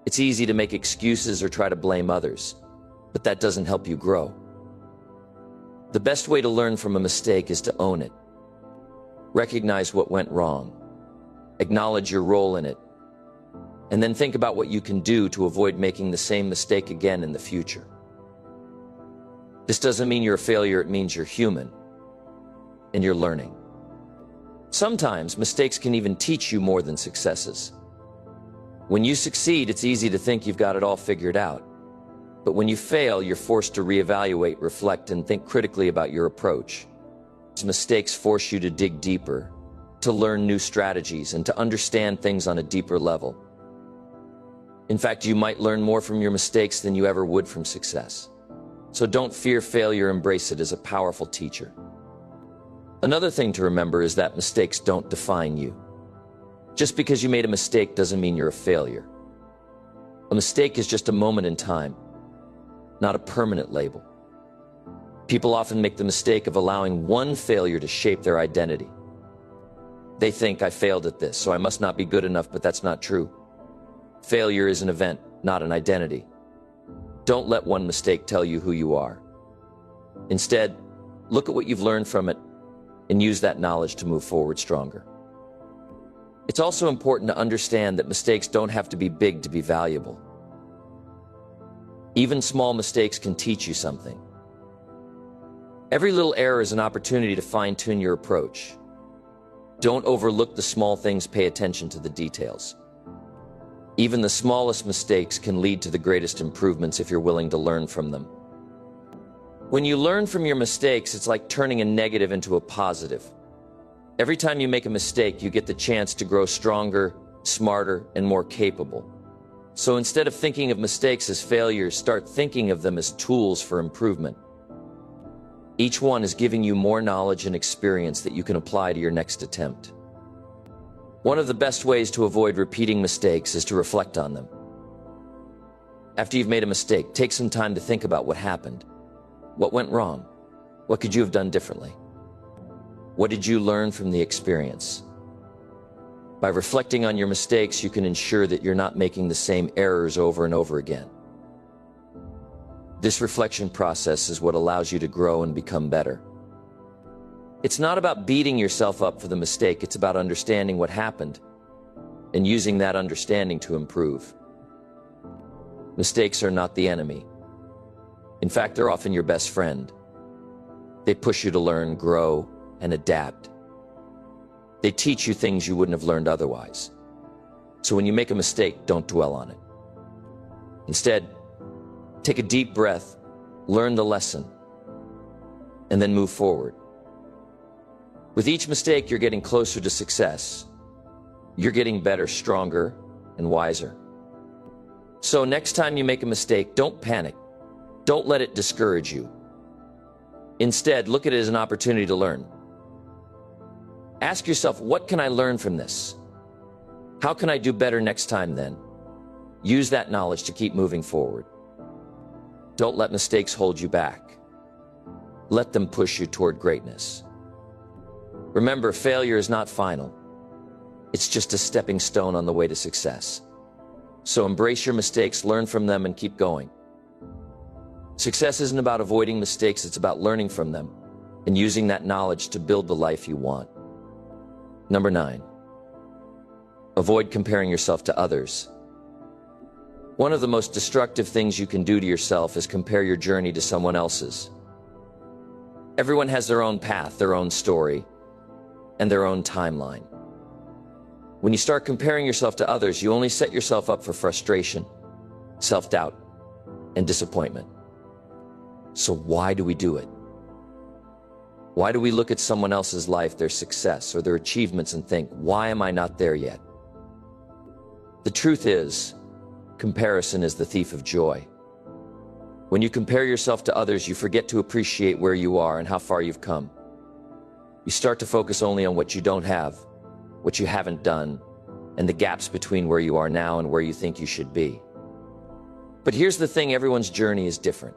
It's easy to make excuses or try to blame others, but that doesn't help you grow. The best way to learn from a mistake is to own it. Recognize what went wrong, acknowledge your role in it, and then think about what you can do to avoid making the same mistake again in the future. This doesn't mean you're a failure, it means you're human, and you're learning. Sometimes mistakes can even teach you more than successes. When you succeed, it's easy to think you've got it all figured out. But when you fail, you're forced to reevaluate, reflect, and think critically about your approach. These mistakes force you to dig deeper, to learn new strategies, and to understand things on a deeper level. In fact, you might learn more from your mistakes than you ever would from success. So don't fear failure, embrace it as a powerful teacher. Another thing to remember is that mistakes don't define you. Just because you made a mistake doesn't mean you're a failure. A mistake is just a moment in time, not a permanent label. People often make the mistake of allowing one failure to shape their identity. They think, I failed at this, so I must not be good enough, but that's not true. Failure is an event, not an identity. Don't let one mistake tell you who you are. Instead, look at what you've learned from it and use that knowledge to move forward stronger. It's also important to understand that mistakes don't have to be big to be valuable. Even small mistakes can teach you something. Every little error is an opportunity to fine-tune your approach. Don't overlook the small things, pay attention to the details. Even the smallest mistakes can lead to the greatest improvements if you're willing to learn from them. When you learn from your mistakes, it's like turning a negative into a positive. Every time you make a mistake, you get the chance to grow stronger, smarter, and more capable. So instead of thinking of mistakes as failures, start thinking of them as tools for improvement. Each one is giving you more knowledge and experience that you can apply to your next attempt. One of the best ways to avoid repeating mistakes is to reflect on them. After you've made a mistake, take some time to think about what happened. What went wrong? What could you have done differently? What did you learn from the experience? By reflecting on your mistakes, you can ensure that you're not making the same errors over and over again. This reflection process is what allows you to grow and become better. It's not about beating yourself up for the mistake, it's about understanding what happened and using that understanding to improve. Mistakes are not the enemy. In fact, they're often your best friend. They push you to learn, grow, and adapt. They teach you things you wouldn't have learned otherwise. So when you make a mistake, don't dwell on it. Instead, take a deep breath, learn the lesson, and then move forward. With each mistake, you're getting closer to success. You're getting better, stronger, and wiser. So next time you make a mistake, don't panic. Don't let it discourage you. Instead, look at it as an opportunity to learn. Ask yourself, what can I learn from this? How can I do better next time then? Use that knowledge to keep moving forward. Don't let mistakes hold you back. Let them push you toward greatness. Remember, failure is not final. It's just a stepping stone on the way to success. So embrace your mistakes, learn from them, and keep going. Success isn't about avoiding mistakes, it's about learning from them and using that knowledge to build the life you want. Number 9, avoid comparing yourself to others. One of the most destructive things you can do to yourself is compare your journey to someone else's. Everyone has their own path, their own story, and their own timeline. When you start comparing yourself to others, you only set yourself up for frustration, self-doubt, and disappointment. So why do we do it? Why do we look at someone else's life, their success, or their achievements and think, why am I not there yet? The truth is, comparison is the thief of joy. When you compare yourself to others, you forget to appreciate where you are and how far you've come. You start to focus only on what you don't have, what you haven't done, and the gaps between where you are now and where you think you should be. But here's the thing, everyone's journey is different.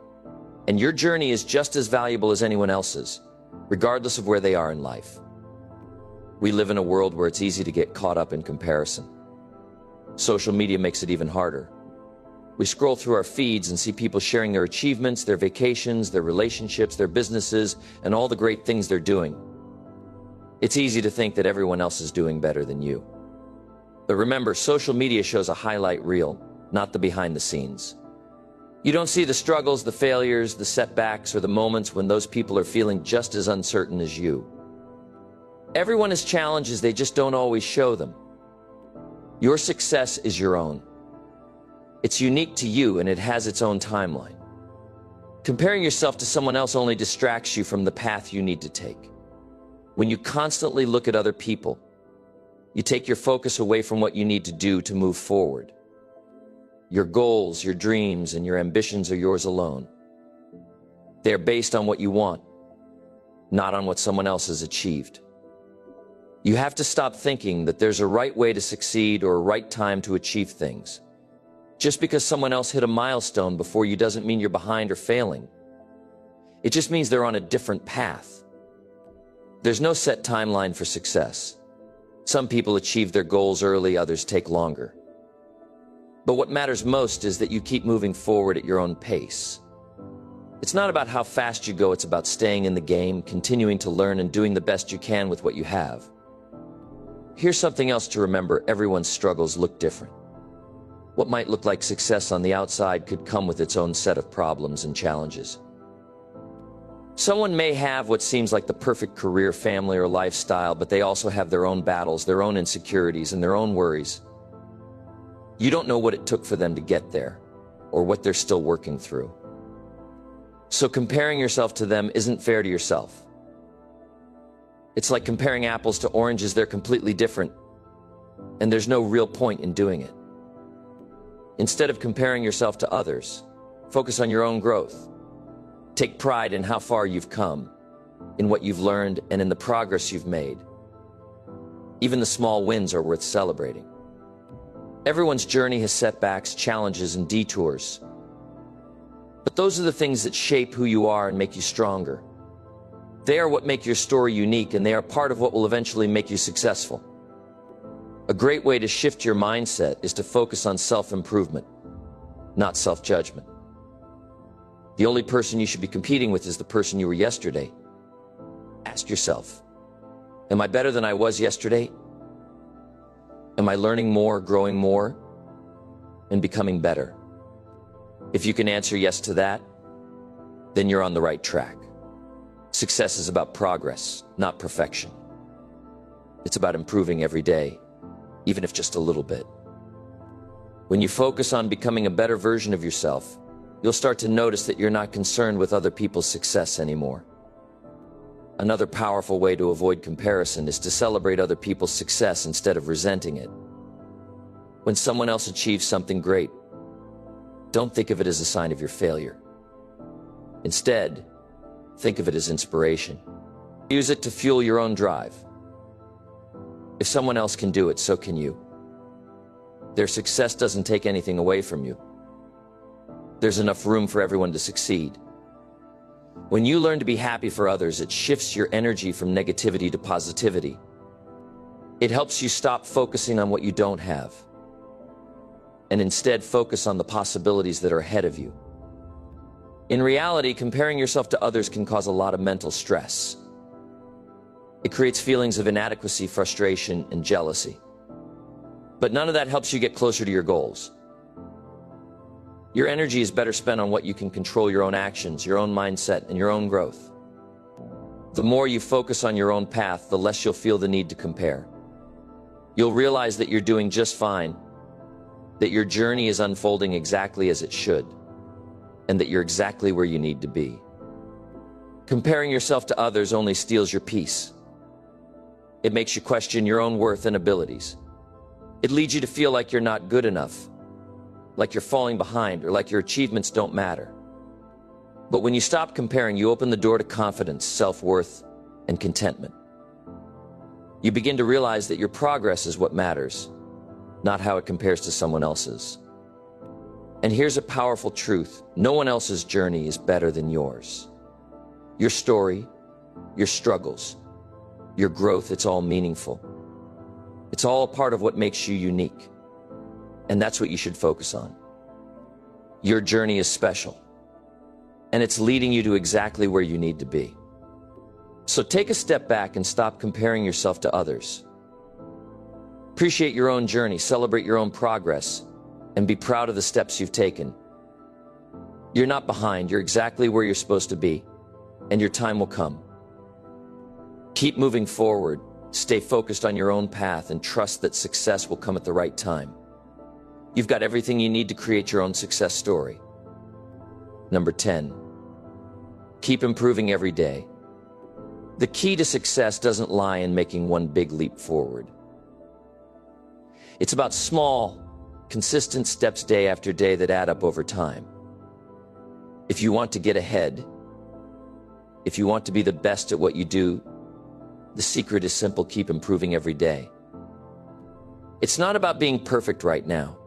And your journey is just as valuable as anyone else's, regardless of where they are in life. We live in a world where it's easy to get caught up in comparison. Social media makes it even harder. We scroll through our feeds and see people sharing their achievements, their vacations, their relationships, their businesses, and all the great things they're doing. It's easy to think that everyone else is doing better than you. But remember, social media shows a highlight reel, not the behind the scenes. You don't see the struggles, the failures, the setbacks, or the moments when those people are feeling just as uncertain as you. Everyone has challenges, they just don't always show them. Your success is your own. It's unique to you and it has its own timeline. Comparing yourself to someone else only distracts you from the path you need to take. When you constantly look at other people, you take your focus away from what you need to do to move forward. Your goals, your dreams, and your ambitions are yours alone. They are based on what you want, not on what someone else has achieved. You have to stop thinking that there's a right way to succeed or a right time to achieve things. Just because someone else hit a milestone before you doesn't mean you're behind or failing. It just means they're on a different path. There's no set timeline for success. Some people achieve their goals early, others take longer. But what matters most is that you keep moving forward at your own pace. It's not about how fast you go, it's about staying in the game, continuing to learn, and doing the best you can with what you have. Here's something else to remember, everyone's struggles look different. What might look like success on the outside could come with its own set of problems and challenges. Someone may have what seems like the perfect career, family, or lifestyle, but they also have their own battles, their own insecurities, and their own worries. You don't know what it took for them to get there, or what they're still working through. So comparing yourself to them isn't fair to yourself. It's like comparing apples to oranges, they're completely different, and there's no real point in doing it. Instead of comparing yourself to others, focus on your own growth. Take pride in how far you've come, in what you've learned, and in the progress you've made. Even the small wins are worth celebrating. Everyone's journey has setbacks, challenges, and detours. But those are the things that shape who you are and make you stronger. They are what make your story unique, and they are part of what will eventually make you successful. A great way to shift your mindset is to focus on self-improvement, not self-judgment. The only person you should be competing with is the person you were yesterday. Ask yourself, am I better than I was yesterday? Am I learning more, growing more, and becoming better? If you can answer yes to that, then you're on the right track. Success is about progress, not perfection. It's about improving every day, even if just a little bit. When you focus on becoming a better version of yourself, you'll start to notice that you're not concerned with other people's success anymore. Another powerful way to avoid comparison is to celebrate other people's success instead of resenting it. When someone else achieves something great, don't think of it as a sign of your failure. Instead, think of it as inspiration. Use it to fuel your own drive. If someone else can do it, so can you. Their success doesn't take anything away from you. There's enough room for everyone to succeed. When you learn to be happy for others, it shifts your energy from negativity to positivity. It helps you stop focusing on what you don't have, and instead focus on the possibilities that are ahead of you. In reality, comparing yourself to others can cause a lot of mental stress. It creates feelings of inadequacy, frustration, and jealousy. But none of that helps you get closer to your goals. Your energy is better spent on what you can control: your own actions, your own mindset, and your own growth. The more you focus on your own path, the less you'll feel the need to compare. You'll realize that you're doing just fine, that your journey is unfolding exactly as it should, and that you're exactly where you need to be. Comparing yourself to others only steals your peace. It makes you question your own worth and abilities. It leads you to feel like you're not good enough, like you're falling behind, or like your achievements don't matter. But when you stop comparing, you open the door to confidence, self-worth, and contentment. You begin to realize that your progress is what matters, not how it compares to someone else's. And here's a powerful truth: no one else's journey is better than yours. Your story, your struggles, your growth, it's all meaningful. It's all a part of what makes you unique. And that's what you should focus on. Your journey is special, and it's leading you to exactly where you need to be. So take a step back and stop comparing yourself to others. Appreciate your own journey, celebrate your own progress, and be proud of the steps you've taken. You're not behind, you're exactly where you're supposed to be, and your time will come. Keep moving forward, stay focused on your own path, and trust that success will come at the right time. You've got everything you need to create your own success story. Number 10, keep improving every day. The key to success doesn't lie in making one big leap forward. It's about small, consistent steps day after day that add up over time. If you want to get ahead, if you want to be the best at what you do, the secret is simple: keep improving every day. It's not about being perfect right now.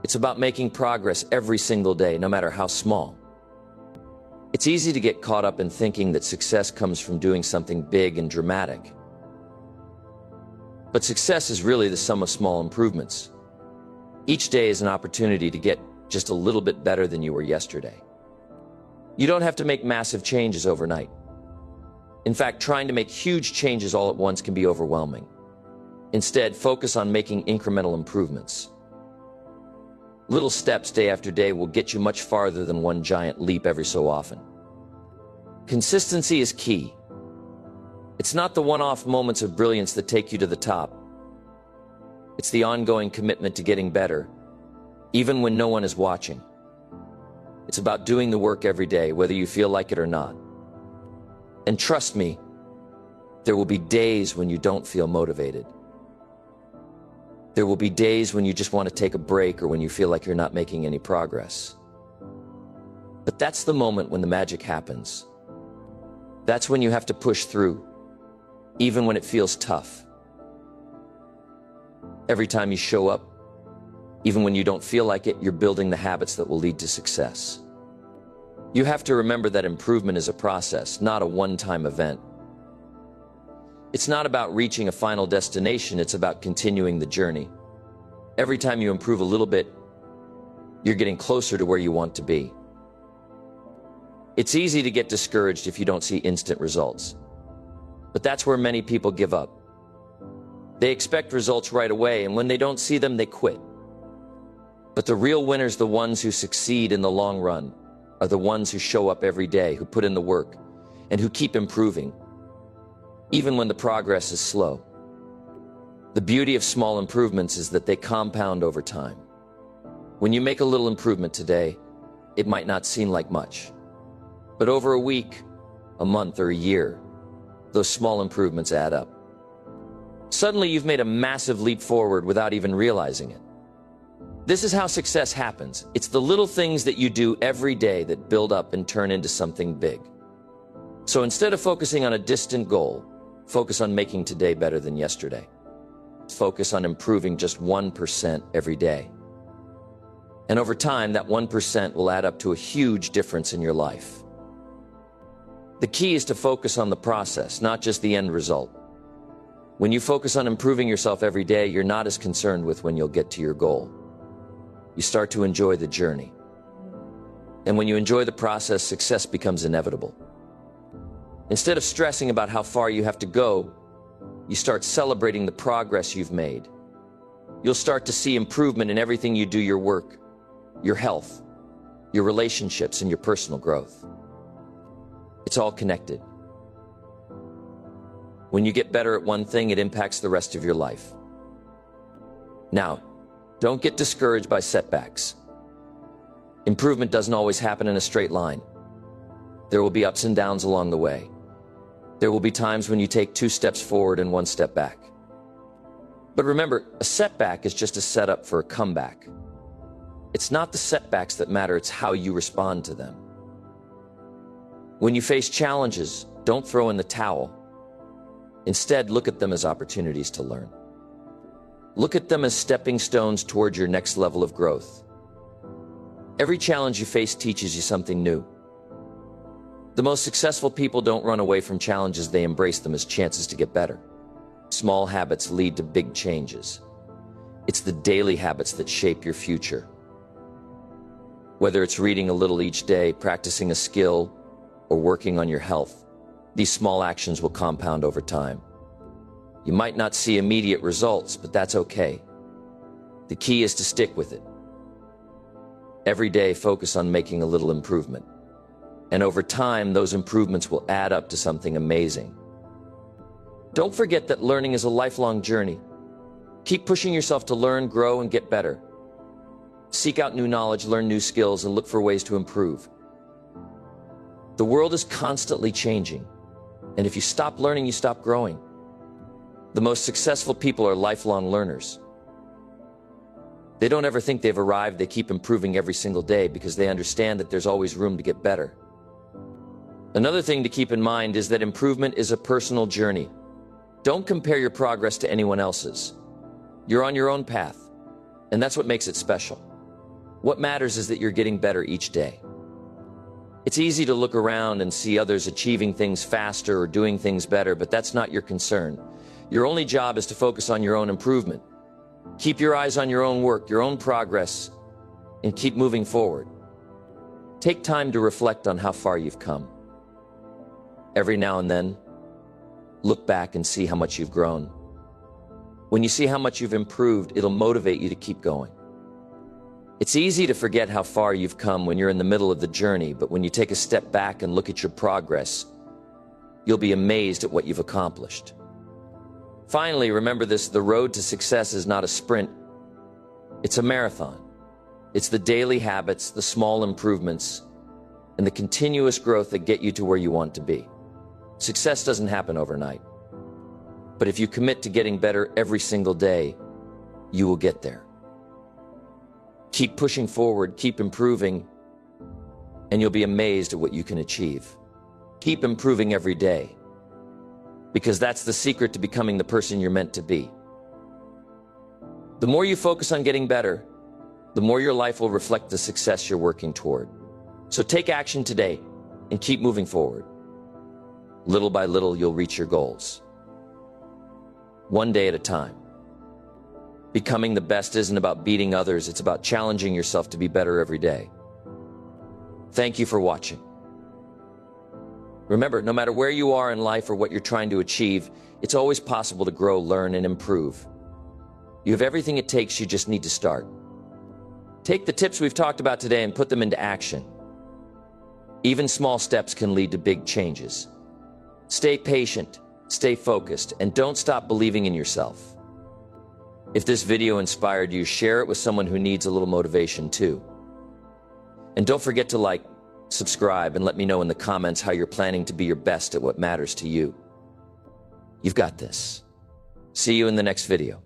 It's about making progress every single day, no matter how small. It's easy to get caught up in thinking that success comes from doing something big and dramatic. But success is really the sum of small improvements. Each day is an opportunity to get just a little bit better than you were yesterday. You don't have to make massive changes overnight. In fact, trying to make huge changes all at once can be overwhelming. Instead, focus on making incremental improvements. Little steps day after day will get you much farther than one giant leap every so often. Consistency is key. It's not the one-off moments of brilliance that take you to the top. It's the ongoing commitment to getting better, even when no one is watching. It's about doing the work every day, whether you feel like it or not. And trust me, there will be days when you don't feel motivated. There will be days when you just want to take a break, or when you feel like you're not making any progress. But that's the moment when the magic happens. That's when you have to push through, even when it feels tough. Every time you show up, even when you don't feel like it, you're building the habits that will lead to success. You have to remember that improvement is a process, not a one-time event. It's not about reaching a final destination, it's about continuing the journey. Every time you improve a little bit, you're getting closer to where you want to be. It's easy to get discouraged if you don't see instant results. But that's where many people give up. They expect results right away, and when they don't see them, they quit. But the real winners, the ones who succeed in the long run, are the ones who show up every day, who put in the work, and who keep improving, even when the progress is slow. The beauty of small improvements is that they compound over time. When you make a little improvement today, it might not seem like much. But over a week, a month, or a year, those small improvements add up. Suddenly, you've made a massive leap forward without even realizing it. This is how success happens. It's the little things that you do every day that build up and turn into something big. So instead of focusing on a distant goal, Focus on making today better than yesterday. Focus on improving just 1% every day. And over time, that 1% will add up to a huge difference in your life. The key is to focus on the process, not just the end result. When you focus on improving yourself every day, you're not as concerned with when you'll get to your goal. You start to enjoy the journey. And when you enjoy the process, success becomes inevitable. Instead of stressing about how far you have to go, you start celebrating the progress you've made. You'll start to see improvement in everything you do: your work, your health, your relationships, and your personal growth. It's all connected. When you get better at one thing, it impacts the rest of your life. Now, don't get discouraged by setbacks. Improvement doesn't always happen in a straight line. There will be ups and downs along the way. There will be times when you take 2 steps forward and 1 step back. But remember, a setback is just a setup for a comeback. It's not the setbacks that matter, it's how you respond to them. When you face challenges, don't throw in the towel. Instead, look at them as opportunities to learn. Look at them as stepping stones toward your next level of growth. Every challenge you face teaches you something new. The most successful people don't run away from challenges, they embrace them as chances to get better. Small habits lead to big changes. It's the daily habits that shape your future. Whether it's reading a little each day, practicing a skill, or working on your health, these small actions will compound over time. You might not see immediate results, but that's okay. The key is to stick with it. Every day, focus on making a little improvement. And over time, those improvements will add up to something amazing. Don't forget that learning is a lifelong journey. Keep pushing yourself to learn, grow, and get better. Seek out new knowledge, learn new skills, and look for ways to improve. The world is constantly changing, and if you stop learning, you stop growing. The most successful people are lifelong learners. They don't ever think they've arrived, they keep improving every single day because they understand that there's always room to get better. Another thing to keep in mind is that improvement is a personal journey. Don't compare your progress to anyone else's. You're on your own path, and that's what makes it special. What matters is that you're getting better each day. It's easy to look around and see others achieving things faster or doing things better, but that's not your concern. Your only job is to focus on your own improvement. Keep your eyes on your own work, your own progress, and keep moving forward. Take time to reflect on how far you've come. Every now and then, look back and see how much you've grown. When you see how much you've improved, it'll motivate you to keep going. It's easy to forget how far you've come when you're in the middle of the journey, but when you take a step back and look at your progress, you'll be amazed at what you've accomplished. Finally, remember this: the road to success is not a sprint, it's a marathon. It's the daily habits, the small improvements, and the continuous growth that get you to where you want to be. Success doesn't happen overnight, but if you commit to getting better every single day, you will get there. Keep pushing forward, keep improving, and you'll be amazed at what you can achieve. Keep improving every day, because that's the secret to becoming the person you're meant to be. The more you focus on getting better, the more your life will reflect the success you're working toward. So take action today and keep moving forward. Little by little, you'll reach your goals. One day at a time. Becoming the best isn't about beating others, it's about challenging yourself to be better every day. Thank you for watching. Remember, no matter where you are in life or what you're trying to achieve, it's always possible to grow, learn, and improve. You have everything it takes, you just need to start. Take the tips we've talked about today and put them into action. Even small steps can lead to big changes. Stay patient, stay focused, and don't stop believing in yourself. If this video inspired you, share it with someone who needs a little motivation too. And don't forget to like, subscribe, and let me know in the comments how you're planning to be your best at what matters to you. You've got this. See you in the next video.